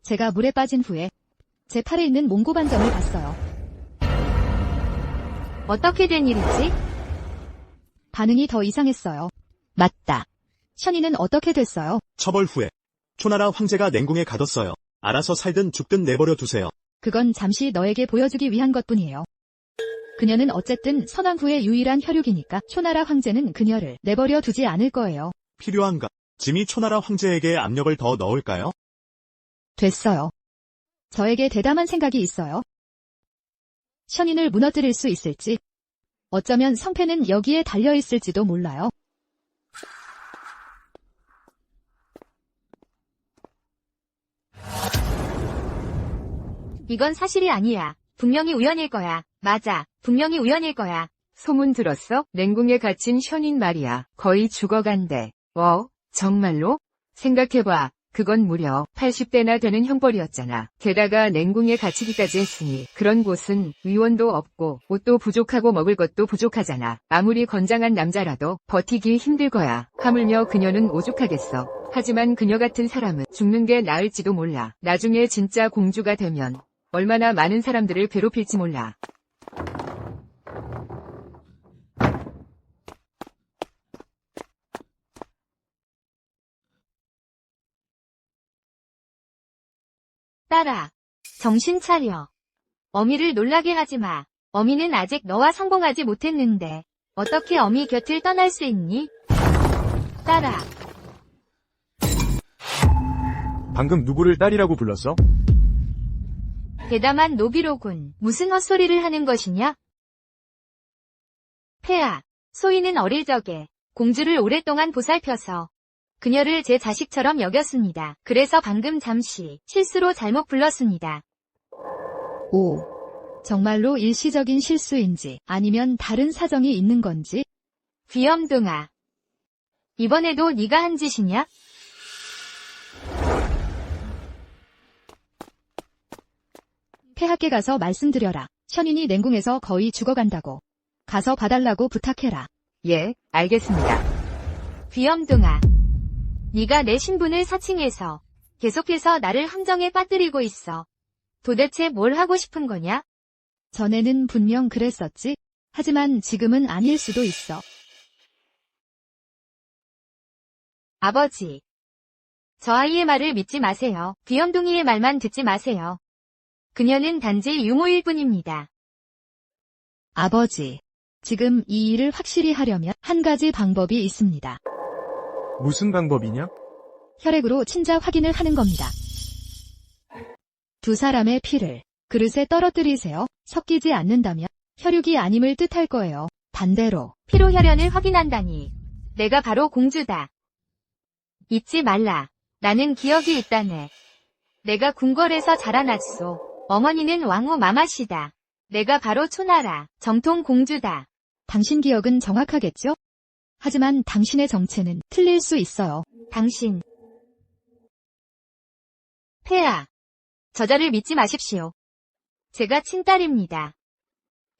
제가 물에 빠진 후에 제 팔에 있는 몽고반점을 봤어요. 어떻게 된 일이지? 반응이 더 이상했어요. 맞다. 션이는 어떻게 됐어요? 처벌 후에 초나라 황제가 냉궁에 가뒀어요. 알아서 살든 죽든 내버려 두세요. 그건 잠시 너에게 보여주기 위한 것뿐이에요. 그녀는 어쨌든 선왕 후의 유일한 혈육이니까 초나라 황제는 그녀를 내버려 두지 않을 거예요. 필요한가? 짐이 초나라 황제에게 압력을 더 넣을까요? 됐어요. 저에게 대담한 생각이 있어요. 션인을 무너뜨릴 수 있을지, 어쩌면 성패는 여기에 달려있을지도 몰라요. 이건 사실이 아니야. 분명히 우연일 거야. 맞아. 분명히 우연일 거야. 소문 들었어? 냉궁에 갇힌 션인 말이야. 거의 죽어간대. 정말로? 생각해봐. 그건 무려 80대나 되는 형벌이었잖아. 게다가 냉궁에 갇히기까지 했으니 그런 곳은 의원도 없고 옷도 부족하고 먹을 것도 부족하잖아. 아무리 건장한 남자라도 버티기 힘들 거야. 하물며 그녀는 오죽하겠어. 하지만 그녀 같은 사람은 죽는 게 나을지도 몰라. 나중에 진짜 공주가 되면 얼마나 많은 사람들을 괴롭힐지 몰라. 딸아, 정신 차려. 어미를 놀라게 하지 마. 어미는 아직 너와 성공하지 못했는데 어떻게 어미 곁을 떠날 수 있니? 딸아, 방금 누구를 딸이라고 불렀어? 대담한 노비로군. 무슨 헛소리를 하는 것이냐? 폐하, 소인은 어릴 적에 공주를 오랫동안 보살펴서 그녀를 제 자식처럼 여겼습니다. 그래서 방금 잠시 실수로 잘못 불렀습니다. 오, 정말로 일시적인 실수인지 아니면 다른 사정이 있는 건지? 귀염둥아. 이번에도 네가 한 짓이냐? 폐하께 가서 말씀드려라. 션인이 냉궁에서 거의 죽어간다고. 가서 봐달라고 부탁해라. 예, 알겠습니다. 귀염둥아. 네가 내 신분을 사칭해서 계속해서 나를 함정에 빠뜨리고 있어. 도대체 뭘 하고 싶은 거냐? 전에는 분명 그랬었지? 하지만 지금은 아닐 수도 있어. 아버지. 저 아이의 말을 믿지 마세요. 귀염둥이의 말만 듣지 마세요. 그녀는 단지 유모일 뿐입니다. 아버지, 지금 이 일을 확실히 하려면 한 가지 방법이 있습니다. 무슨 방법이냐? 혈액으로 친자 확인을 하는 겁니다. 두 사람의 피를 그릇에 떨어뜨리세요. 섞이지 않는다면 혈육이 아님을 뜻할 거예요. 반대로 피로혈연을 확인한다니. 내가 바로 공주다. 잊지 말라. 나는 기억이 있다네. 내가 궁궐에서 자라났소. 어머니는 왕후 마마시다. 내가 바로 초나라, 정통 공주다. 당신 기억은 정확하겠죠? 하지만 당신의 정체는 틀릴 수 있어요. 당신. 폐하. 저자를 믿지 마십시오. 제가 친딸입니다.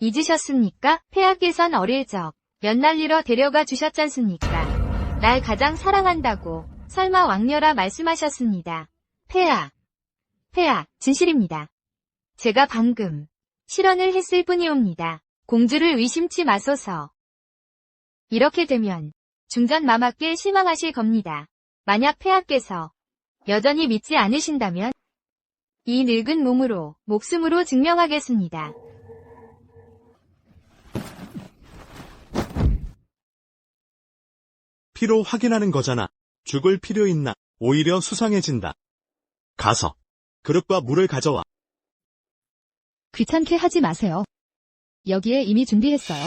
잊으셨습니까? 폐하께선 어릴 적 연날리러 데려가 주셨잖습니까? 날 가장 사랑한다고 설마 왕녀라 말씀하셨습니다. 폐하. 폐하, 진실입니다. 제가 방금 실언을 했을 뿐이옵니다. 공주를 의심치 마소서. 이렇게 되면 중전 마마께 실망하실 겁니다. 만약 폐하께서 여전히 믿지 않으신다면 이 늙은 몸으로 목숨으로 증명하겠습니다. 피로 확인하는 거잖아. 죽을 필요 있나? 오히려 수상해진다. 가서 그릇과 물을 가져와. 귀찮게 하지 마세요. 여기에 이미 준비했어요.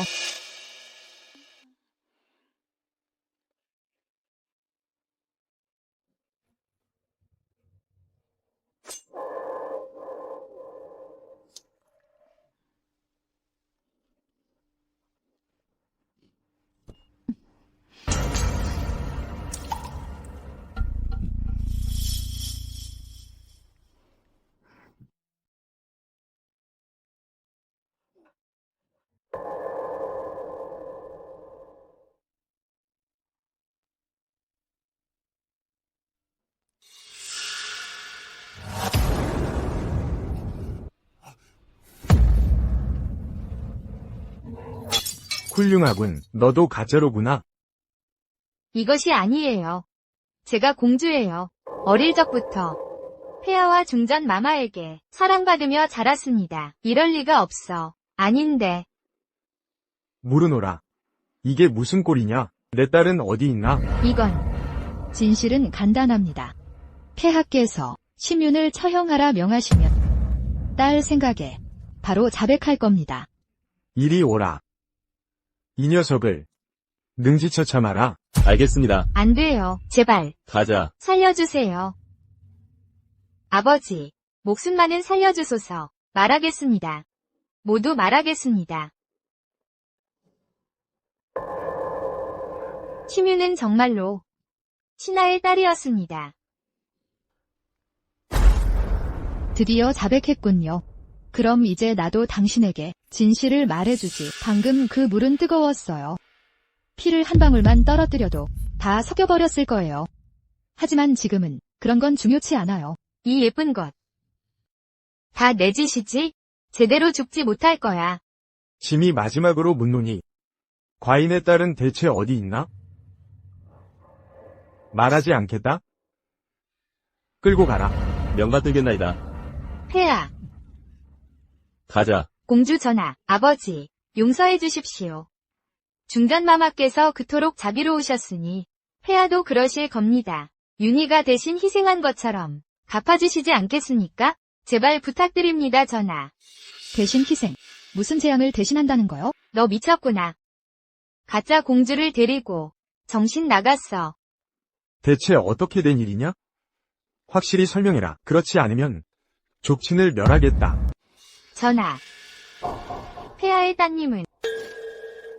훌륭하군. 너도 가짜로구나. 이것이 아니에요. 제가 공주예요. 어릴 적부터 폐하와 중전 마마에게 사랑받으며 자랐습니다. 이럴 리가 없어. 아닌데. 모르노라. 이게 무슨 꼴이냐? 내 딸은 어디 있나? 이건 진실은 간단합니다. 폐하께서 심윤을 처형하라 명하시면 딸 생각에 바로 자백할 겁니다. 이리 오라. 이 녀석을 능지처 참아라. 알겠습니다. 안 돼요. 제발 가자. 살려주세요. 아버지, 목숨만은 살려주소서. 말하겠습니다. 모두 말하겠습니다. 심유는 정말로 신하의 딸이었습니다. 드디어 자백했군요. 그럼 이제 나도 당신에게 진실을 말해주지. 방금 그 물은 뜨거웠어요. 피를 한 방울만 떨어뜨려도 다 섞여버렸을 거예요. 하지만 지금은 그런 건 중요치 않아요. 이 예쁜 것. 다 내 짓이지? 제대로 죽지 못할 거야. 짐이 마지막으로 묻노니 과인의 딸은 대체 어디 있나? 말하지 않겠다? 끌고 가라. 명받들겠나이다. 폐하, 가자. 공주 전하, 아버지, 용서해 주십시오. 중전마마께서 그토록 자비로우셨으니 폐하도 그러실 겁니다. 윤희가 대신 희생한 것처럼 갚아주시지 않겠습니까? 제발 부탁드립니다, 전하. 대신 희생. 무슨 재앙을 대신한다는 거요? 너 미쳤구나. 가짜 공주를 데리고 정신 나갔어. 대체 어떻게 된 일이냐? 확실히 설명해라. 그렇지 않으면 족친을 멸하겠다. 전하, 폐하의 따님은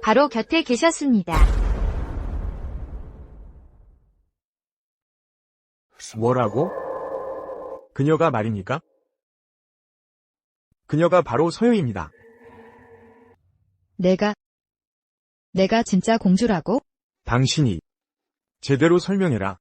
바로 곁에 계셨습니다. 뭐라고? 그녀가 말입니까? 그녀가 바로 서영입니다. 내가 진짜 공주라고? 당신이 제대로 설명해라.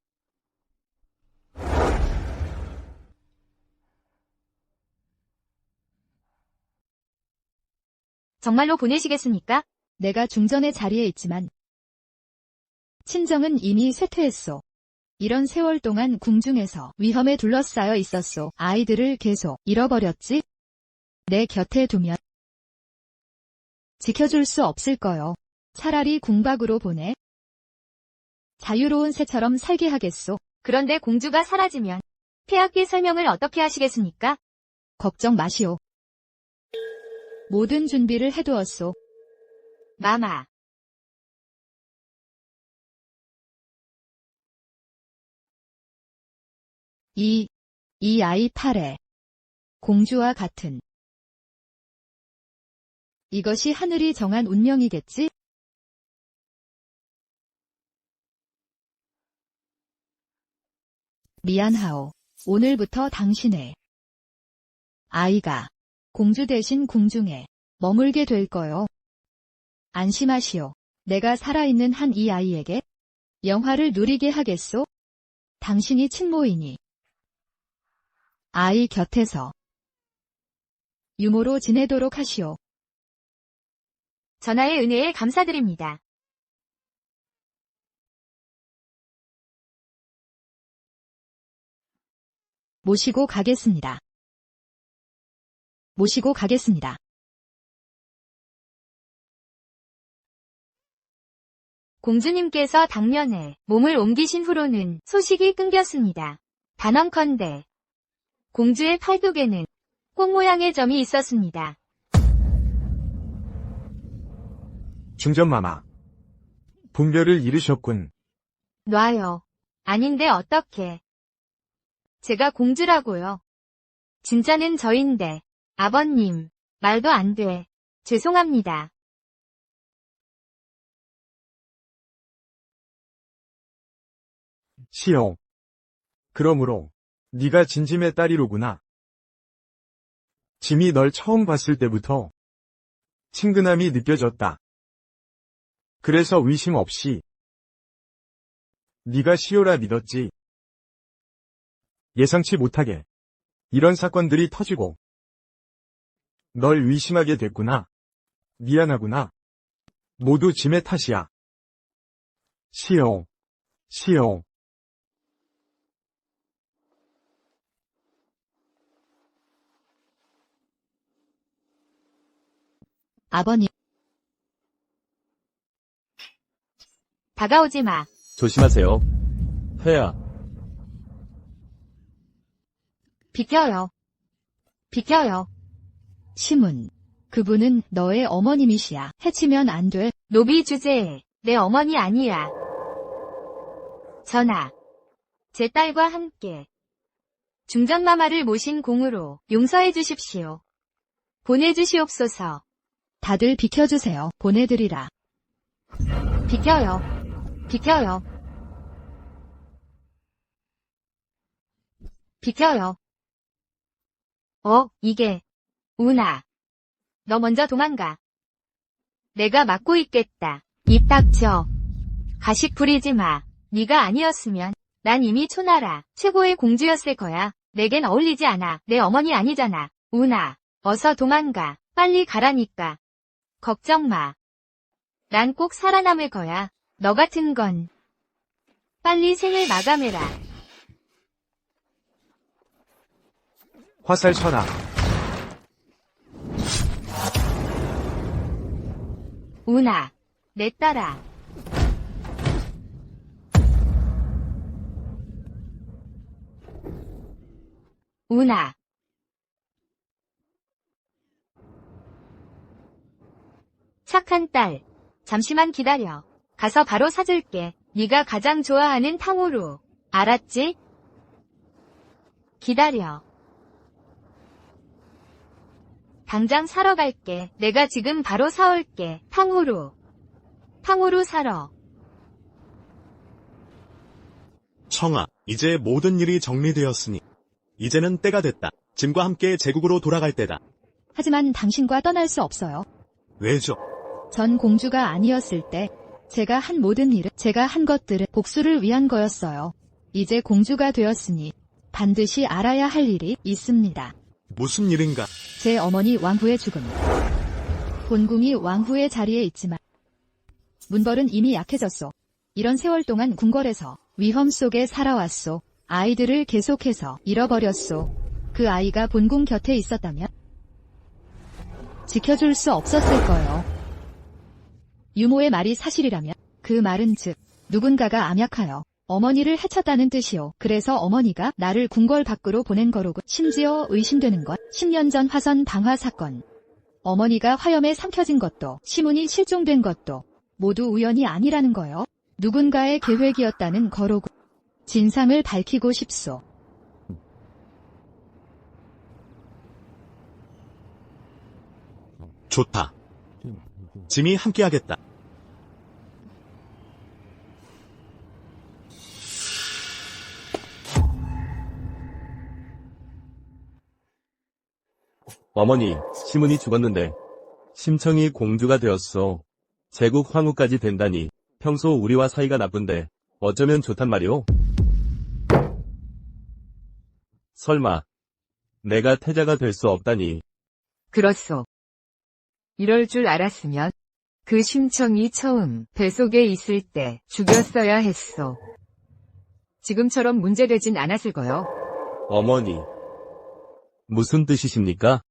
정말로 보내시겠습니까? 내가 중전의 자리에 있지만 친정은 이미 쇠퇴했소. 이런 세월 동안 궁중에서 위험에 둘러싸여 있었소. 아이들을 계속 잃어버렸지? 내 곁에 두면 지켜줄 수 없을 거요. 차라리 궁박으로 보내. 자유로운 새처럼 살게 하겠소. 그런데 공주가 사라지면 폐하께 설명을 어떻게 하시겠습니까? 걱정 마시오. 모든 준비를 해두었소. 마마. 이 아이 팔에 공주와 같은. 이것이 하늘이 정한 운명이겠지? 미안하오. 오늘부터 당신의 아이가 공주 대신 궁중에 머물게 될 거요. 안심하시오. 내가 살아있는 한 이 아이에게 영화를 누리게 하겠소. 당신이 친모이니 아이 곁에서 유모로 지내도록 하시오. 전하의 은혜에 감사드립니다. 모시고 가겠습니다. 모시고 가겠습니다. 공주님께서 당면에 몸을 옮기신 후로는 소식이 끊겼습니다. 단언컨대 공주의 팔뚝에는 꽃 모양의 점이 있었습니다. 중전마마. 분별을 잃으셨군. 놔요. 아닌데 어떻게. 제가 공주라고요. 진짜는 저인데. 아버님, 말도 안 돼. 죄송합니다. 시영. 그러므로 네가 진짐의 딸이로구나. 짐이 널 처음 봤을 때부터 친근함이 느껴졌다. 그래서 의심 없이 네가 시효라 믿었지. 예상치 못하게 이런 사건들이 터지고 널 의심하게 됐구나. 미안하구나. 모두 짐의 탓이야. 시영. 시영. 아버님, 다가오지 마. 조심하세요. 회야, 비켜요. 비켜요. 시문. 그분은 너의 어머님이시야. 해치면 안 돼. 노비 주제에 내 어머니 아니야. 전하. 제 딸과 함께 중전마마를 모신 공으로 용서해 주십시오. 보내주시옵소서. 다들 비켜주세요. 보내드리라. 비켜요. 비켜요. 비켜요. 이게. 우나. 너 먼저 도망가. 내가 막고 있겠다. 입 닥쳐. 가식 부리지 마. 네가 아니었으면 난 이미 초나라 최고의 공주였을 거야. 내겐 어울리지 않아. 내 어머니 아니잖아. 우나. 어서 도망가. 빨리 가라니까. 걱정 마. 난 꼭 살아남을 거야. 너 같은 건. 빨리 생을 마감해라. 화살 쳐라. 우나. 내 딸아. 우나. 착한 딸. 잠시만 기다려. 가서 바로 사줄게. 네가 가장 좋아하는 탕후루. 알았지? 기다려. 당장 사러 갈게. 내가 지금 바로 사올게. 탕후루. 탕후루 사러. 청아, 이제 모든 일이 정리되었으니 이제는 때가 됐다. 짐과 함께 제국으로 돌아갈 때다. 하지만 당신과 떠날 수 없어요. 왜죠? 전 공주가 아니었을 때 제가 한 모든 일은, 제가 한 것들은 복수를 위한 거였어요. 이제 공주가 되었으니 반드시 알아야 할 일이 있습니다. 무슨 일인가? 제 어머니 왕후의 죽음. 본궁이 왕후의 자리에 있지만 문벌은 이미 약해졌소. 이런 세월 동안 궁궐에서 위험 속에 살아왔소. 아이들을 계속해서 잃어버렸소. 그 아이가 본궁 곁에 있었다면 지켜줄 수 없었을 거예요. 유모의 말이 사실이라면 그 말은 즉 누군가가 암약하여 어머니를 해쳤다는 뜻이오. 그래서 어머니가 나를 궁궐 밖으로 보낸 거로군. 심지어 의심되는 건 10년 전 화선 방화 사건. 어머니가 화염에 삼켜진 것도, 시문이 실종된 것도 모두 우연이 아니라는 거요. 누군가의 계획이었다는 거로고. 진상을 밝히고 싶소. 좋다. 짐이 함께하겠다. 어머니, 시문이 죽었는데 심청이 공주가 되었어. 제국 황후까지 된다니 평소 우리와 사이가 나쁜데 어쩌면 좋단 말이오? 설마 내가 태자가 될 수 없다니. 그렇소. 이럴 줄 알았으면 그 심청이 처음 뱃속에 있을 때 죽였어야 했소. 지금처럼 문제되진 않았을 거요. 어머니, 무슨 뜻이십니까?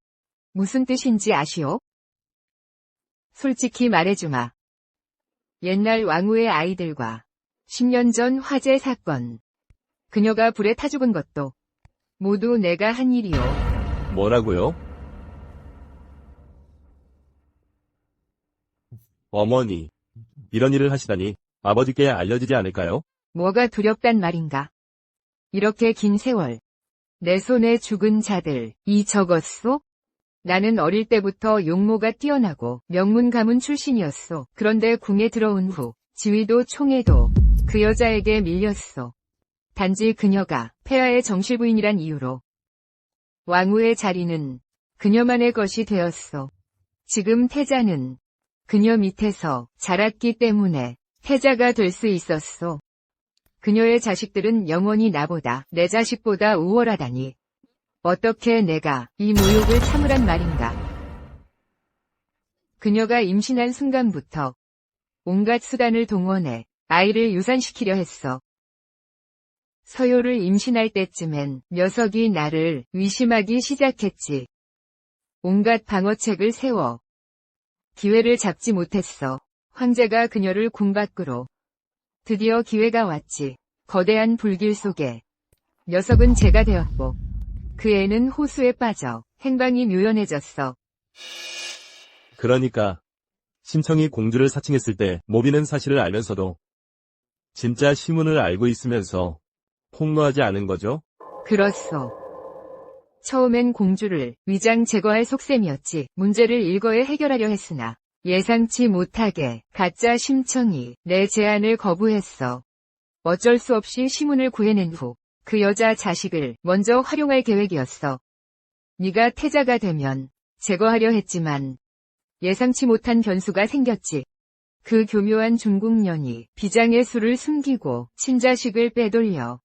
무슨 뜻인지 아시오? 솔직히 말해주마. 옛날 왕후의 아이들과 10년 전 화재 사건, 그녀가 불에 타 죽은 것도 모두 내가 한 일이오. 뭐라고요? 어머니, 이런 일을 하시다니 아버지께 알려지지 않을까요? 뭐가 두렵단 말인가? 이렇게 긴 세월, 내 손에 죽은 자들이 적었소? 나는 어릴 때부터 용모가 뛰어나고 명문 가문 출신이었소. 그런데 궁에 들어온 후 지위도 총애도 그 여자에게 밀렸소. 단지 그녀가 폐하의 정실부인이란 이유로 왕후의 자리는 그녀만의 것이 되었소. 지금 태자는 그녀 밑에서 자랐기 때문에 태자가 될 수 있었소. 그녀의 자식들은 영원히 나보다, 내 자식보다 우월하다니. 어떻게 내가 이 모욕을 참으란 말인가. 그녀가 임신한 순간부터 온갖 수단을 동원해 아이를 유산시키려 했어. 서요를 임신할 때쯤엔 녀석이 나를 위심하기 시작했지. 온갖 방어책을 세워 기회를 잡지 못했어. 황제가 그녀를 궁 밖으로. 드디어 기회가 왔지. 거대한 불길 속에 녀석은 제가 되었고 그 애는 호수에 빠져 행방이 묘연해졌어. 그러니까 심청이 공주를 사칭했을 때 모비는 사실을 알면서도 진짜 시문을 알고 있으면서 폭로하지 않은 거죠? 그렇소. 처음엔 공주를 위장 제거할 속셈이었지. 문제를 일거에 해결하려 했으나 예상치 못하게 가짜 심청이 내 제안을 거부했어. 어쩔 수 없이 시문을 구해낸 후 그 여자 자식을 먼저 활용할 계획이었어. 네가 태자가 되면 제거하려 했지만 예상치 못한 변수가 생겼지. 그 교묘한 중국년이 비장의 수를 숨기고 친자식을 빼돌려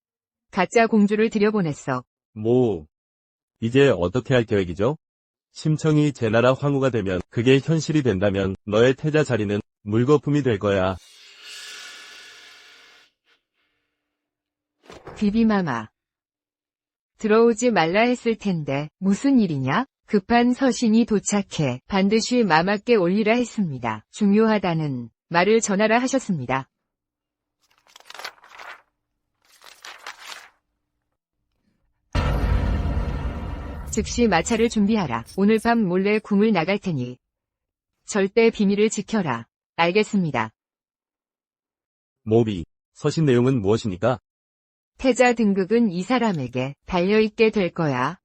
가짜 공주를 들여보냈어. 뭐, 이제 어떻게 할 계획이죠? 심청이 제나라 황후가 되면, 그게 현실이 된다면 너의 태자 자리는 물거품이 될 거야. 비비마마. 들어오지 말라 했을 텐데 무슨 일이냐? 급한 서신이 도착해 반드시 마마께 올리라 했습니다. 중요하다는 말을 전하라 하셨습니다. 즉시 마차를 준비하라. 오늘 밤 몰래 궁을 나갈 테니 절대 비밀을 지켜라. 알겠습니다. 모비, 서신 내용은 무엇입니까? 태자 등극은 이 사람에게 달려있게 될 거야.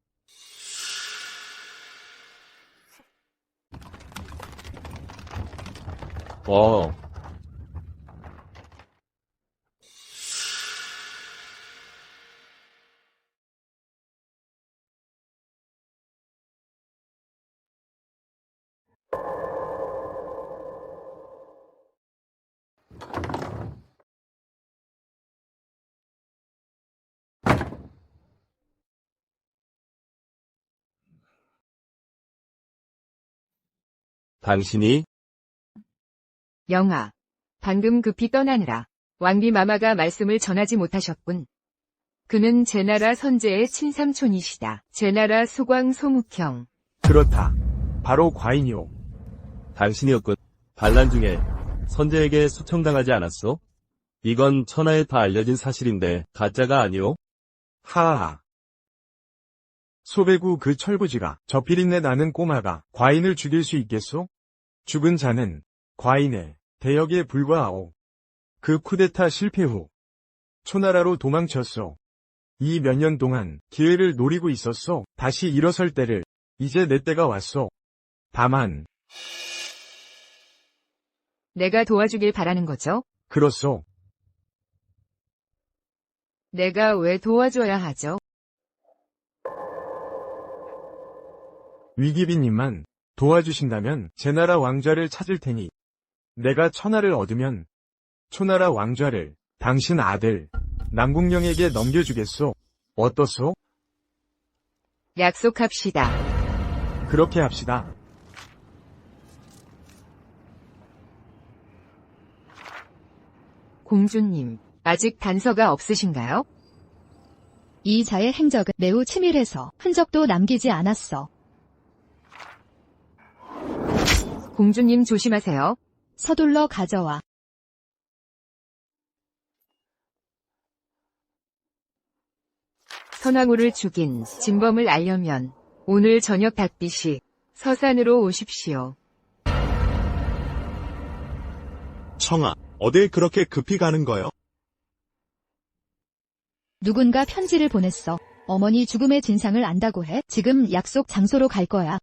어. 당신이? 영아, 방금 급히 떠나느라 왕비 마마가 말씀을 전하지 못하셨군. 그는 제나라 선제의 친삼촌이시다. 제나라 수광 소묵형. 그렇다. 바로 과인이오. 당신이었군. 반란 중에 선제에게 수청당하지 않았소? 이건 천하에 다 알려진 사실인데 가짜가 아니오? 하하. 소배구 그 철부지가 저 피린내 나는 꼬마가 과인을 죽일 수 있겠소? 죽은 자는 과인의 대역에 불과하오. 그 쿠데타 실패 후 초나라로 도망쳤소. 이 몇 년 동안 기회를 노리고 있었소. 다시 일어설 때를. 이제 내 때가 왔소. 다만 내가 도와주길 바라는 거죠? 그렇소. 내가 왜 도와줘야 하죠? 위기비님만 도와주신다면 제나라 왕좌를 찾을 테니 내가 천하를 얻으면 초나라 왕좌를 당신 아들 남궁령에게 넘겨주겠소. 어떻소? 약속합시다. 그렇게 합시다. 공주님, 아직 단서가 없으신가요? 이 자의 행적은 매우 치밀해서 흔적도 남기지 않았어. 공주님 조심하세요. 서둘러 가져와. 선왕후를 죽인 진범을 알려면 오늘 저녁 닭빛이 서산으로 오십시오. 청아, 어딜 그렇게 급히 가는 거요? 누군가 편지를 보냈어. 어머니 죽음의 진상을 안다고 해. 지금 약속 장소로 갈 거야.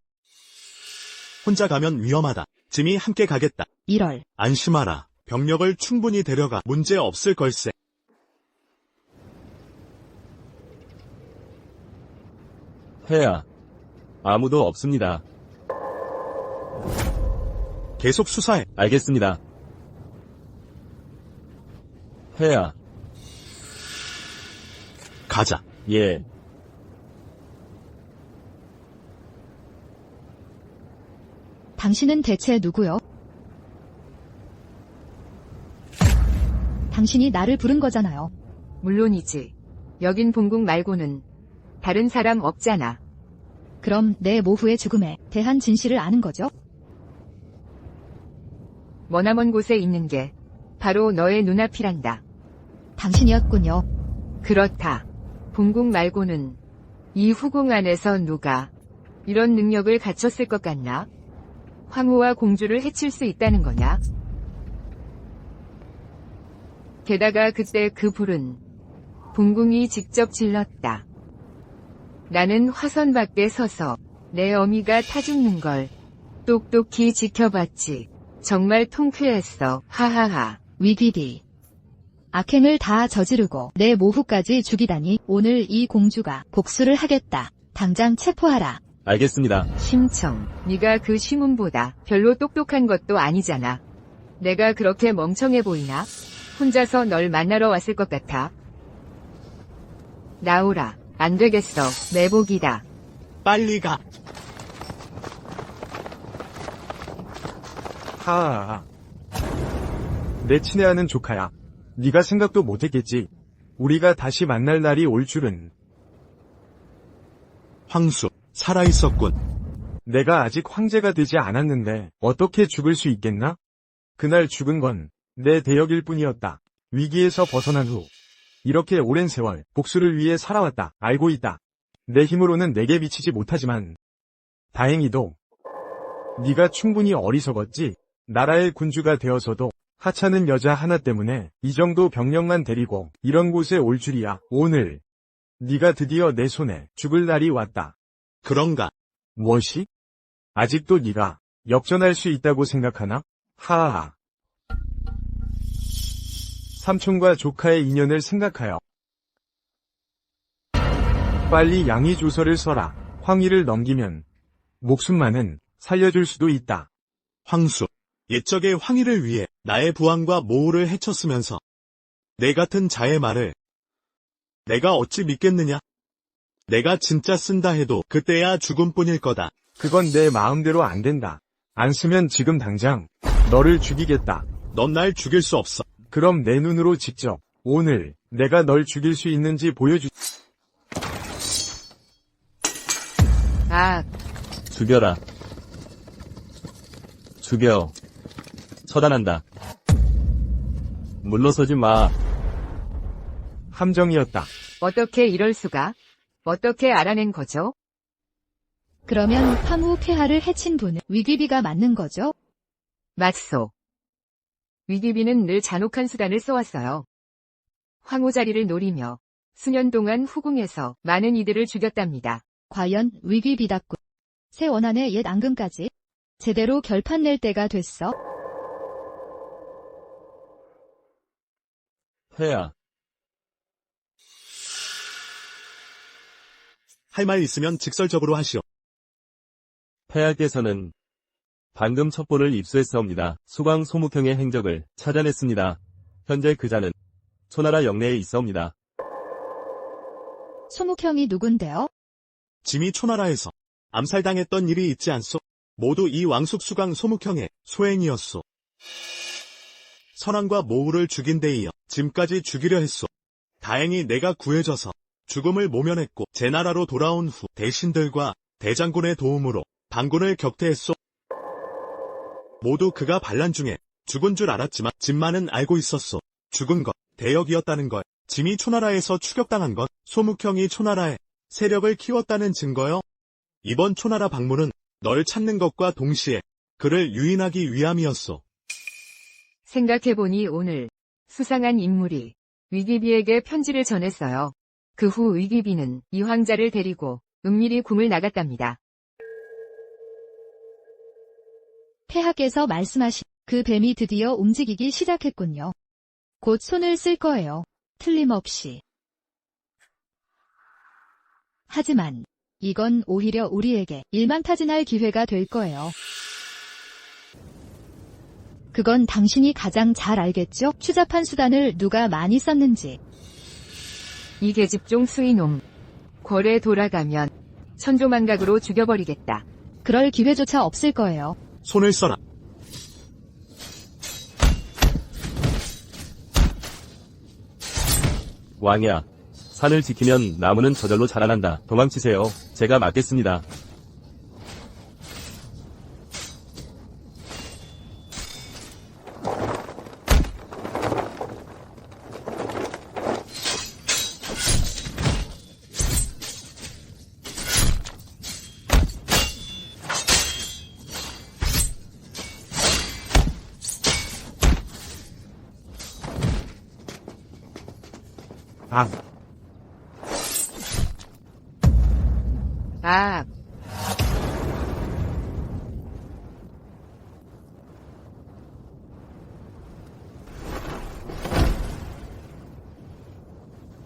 혼자 가면 위험하다. 짐이 함께 가겠다. 이럴. 안심하라. 병력을 충분히 데려가 문제 없을 걸세. 폐하. 아무도 없습니다. 계속 수사해. 알겠습니다. 폐하. 가자. 예. 당신은 대체 누구요? 당신이 나를 부른 거잖아요. 물론이지. 여긴 본궁 말고는 다른 사람 없잖아. 그럼 내 모후의 죽음에 대한 진실을 아는 거죠? 머나먼 곳에 있는 게 바로 너의 눈앞이란다. 당신이었군요. 그렇다. 본궁 말고는 이 후궁 안에서 누가 이런 능력을 갖췄을 것 같나? 황후와 공주를 해칠 수 있다는 거냐? 게다가 그때 그 불은 본궁이 직접 질렀다. 나는 화선 밖에 서서 내 어미가 타 죽는 걸 똑똑히 지켜봤지. 정말 통쾌했어. 하하하. 위기디. 악행을 다 저지르고 내 모후까지 죽이다니 오늘 이 공주가 복수를 하겠다. 당장 체포하라. 알겠습니다. 심청, 네가 그 시문보다 별로 똑똑한 것도 아니잖아. 내가 그렇게 멍청해 보이나? 혼자서 널 만나러 왔을 것 같아. 나오라. 안 되겠어. 매복이다. 빨리 가. 하하하. 내 친애하는 조카야. 네가 생각도 못했겠지. 우리가 다시 만날 날이 올 줄은. 황수, 살아있었군. 내가 아직 황제가 되지 않았는데 어떻게 죽을 수 있겠나? 그날 죽은 건 내 대역일 뿐이었다. 위기에서 벗어난 후 이렇게 오랜 세월 복수를 위해 살아왔다. 알고 있다. 내 힘으로는 내게 미치지 못하지만 다행히도 네가 충분히 어리석었지. 나라의 군주가 되어서도 하찮은 여자 하나 때문에 이 정도 병력만 데리고 이런 곳에 올 줄이야. 오늘 네가 드디어 내 손에 죽을 날이 왔다. 그런가? 무엇이? 아직도 네가 역전할 수 있다고 생각하나? 하하. 삼촌과 조카의 인연을 생각하여 빨리 양위 조서를 써라. 황위를 넘기면 목숨만은 살려줄 수도 있다. 황수, 옛적의 황희를 위해 나의 부왕과 모후를 해쳤으면서 내 같은 자의 말을 내가 어찌 믿겠느냐? 내가 진짜 쓴다 해도 그때야 죽음뿐일 거다. 그건 내 마음대로 안 된다. 안 쓰면 지금 당장 너를 죽이겠다. 넌 날 죽일 수 없어. 그럼 내 눈으로 직접 오늘 내가 널 죽일 수 있는지 보여주... 아, 죽여라. 죽여. 처단한다. 물러서지 마. 함정이었다. 어떻게 이럴 수가? 어떻게 알아낸 거죠? 그러면 황후 폐하를 해친 분은 위귀비가 맞는 거죠? 맞소. 위귀비는 늘 잔혹한 수단을 써왔어요. 황후 자리를 노리며 수년 동안 후궁에서 많은 이들을 죽였답니다. 과연 위귀비답군. 새 원한의 옛 앙금까지 제대로 결판 낼 때가 됐어. 폐하, 할 말 있으면 직설적으로 하시오. 폐하께서는 방금 첩보를 입수했사옵니다. 수광 소묵형의 행적을 찾아냈습니다. 현재 그자는 초나라 영내에 있사옵니다. 소묵형이 누군데요? 짐이 초나라에서 암살당했던 일이 있지 않소? 모두 이 왕숙 수강 소묵형의 소행이었소. 선왕과 모후를 죽인 데 이어 짐까지 죽이려 했소. 다행히 내가 구해져서 죽음을 모면했고 제 나라로 돌아온 후 대신들과 대장군의 도움으로 반군을 격퇴했소. 모두 그가 반란 중에 죽은 줄 알았지만 짐만은 알고 있었소. 죽은 것 대역이었다는 걸. 짐이 초나라에서 추격당한 건 소묵형이 초나라에 세력을 키웠다는 증거요. 이번 초나라 방문은 널 찾는 것과 동시에 그를 유인하기 위함이었소. 생각해보니 오늘 수상한 인물이 위귀비에게 편지를 전했어요. 그 후 위귀비는 이 황자를 데리고 은밀히 궁을 나갔답니다. 폐하께서 말씀하신 그 뱀이 드디어 움직이기 시작했군요. 곧 손을 쓸 거예요. 틀림없이. 하지만 이건 오히려 우리에게 일망타진할 기회가 될 거예요. 그건 당신이 가장 잘 알겠죠? 추잡한 수단을 누가 많이 썼는지. 이 계집종 수이놈. 궐에 돌아가면 천조만각으로 죽여버리겠다. 그럴 기회조차 없을 거예요. 손을 써라. 왕이야, 산을 지키면 나무는 저절로 자라난다. 도망치세요. 제가 막겠습니다. 아, 아,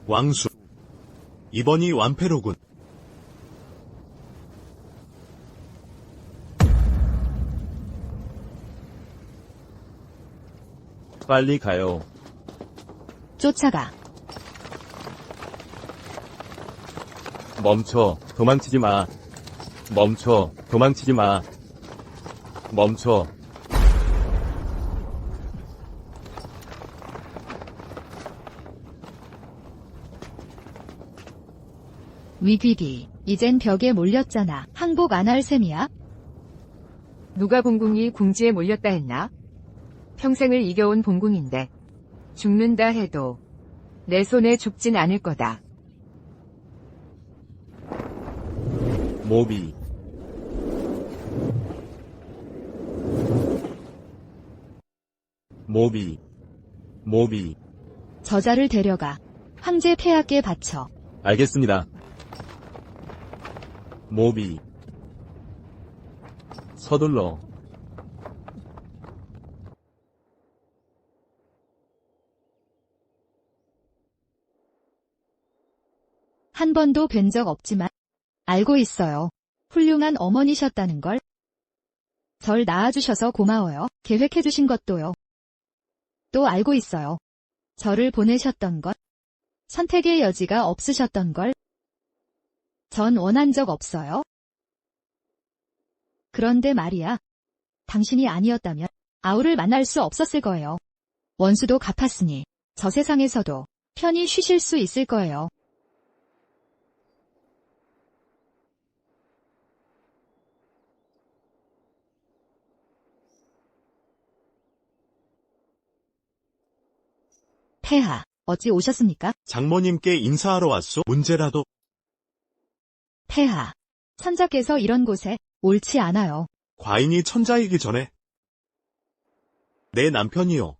왕수. 이번이 완패로군. 빨리 가요. 쫓아가. 멈춰. 도망치지 마. 멈춰. 도망치지 마. 멈춰. 위귀비, 이젠 벽에 몰렸잖아. 항복 안 할 셈이야? 누가 봉궁이 궁지에 몰렸다 했나? 평생을 이겨온 봉궁인데 죽는다 해도 내 손에 죽진 않을 거다. 모비. 모비. 모비. 저자를 데려가. 황제 폐하께 바쳐. 알겠습니다. 모비. 서둘러. 한 번도 뵌 적 없지만 알고 있어요. 훌륭한 어머니셨다는 걸. 절 낳아주셔서 고마워요. 계획해주신 것도요. 또 알고 있어요. 저를 보내셨던 것. 선택의 여지가 없으셨던 걸. 전 원한 적 없어요. 그런데 말이야. 당신이 아니었다면 아우를 만날 수 없었을 거예요. 원수도 갚았으니 저 세상에서도 편히 쉬실 수 있을 거예요. 폐하, 어찌 오셨습니까? 장모님께 인사하러 왔소. 문제라도. 폐하, 천자께서 이런 곳에 옳지 않아요. 과인이 천자이기 전에 내 남편이요.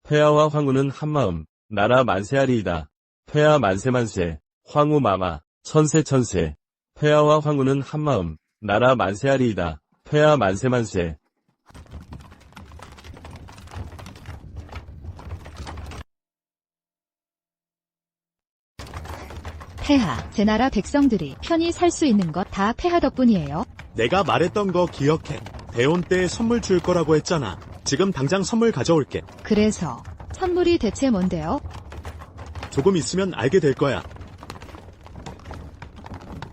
폐하와 황후는 한마음, 나라 만세하리이다. 폐하 만세만세, 황후 마마, 천세천세. 폐하와 황후는 한마음, 나라 만세하리이다. 폐하 만세만세. 폐하, 제 나라 백성들이 편히 살 수 있는 것 다 폐하 덕분이에요. 내가 말했던 거 기억해. 대혼 때 선물 줄 거라고 했잖아. 지금 당장 선물 가져올게. 그래서 선물이 대체 뭔데요? 조금 있으면 알게 될 거야.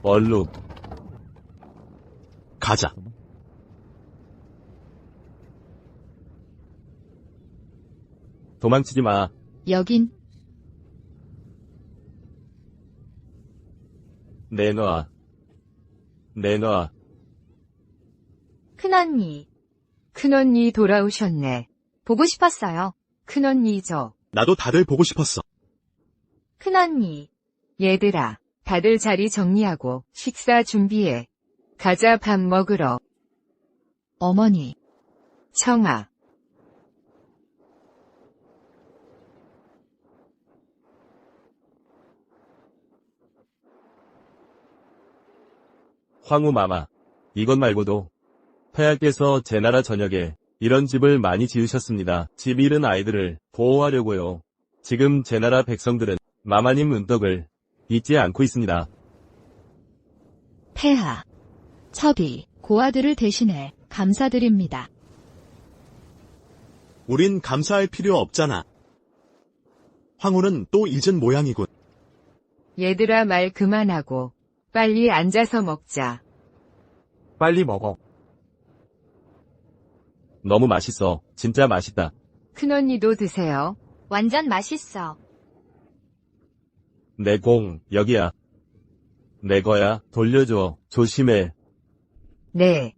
얼룩. 가자. 도망치지 마. 여긴 내놔. 내놔. 큰언니, 큰언니 돌아오셨네. 보고 싶었어요. 큰언니죠. 나도 다들 보고 싶었어. 큰언니, 얘들아, 다들 자리 정리하고 식사 준비해. 가자 밥 먹으러. 어머니. 청아. 황후 마마. 이것 말고도 폐하께서 제 나라 전역에 이런 집을 많이 지으셨습니다. 집 잃은 아이들을 보호하려고요. 지금 제 나라 백성들은 마마님 은덕을 잊지 않고 있습니다. 폐하. 첩이 고아들을 대신해 감사드립니다. 우린 감사할 필요 없잖아. 황후는 또 잊은 모양이군. 얘들아 말 그만하고 빨리 앉아서 먹자. 빨리 먹어. 너무 맛있어. 진짜 맛있다. 큰언니도 드세요. 완전 맛있어. 내 공, 여기야. 내 거야. 돌려줘. 조심해. 네.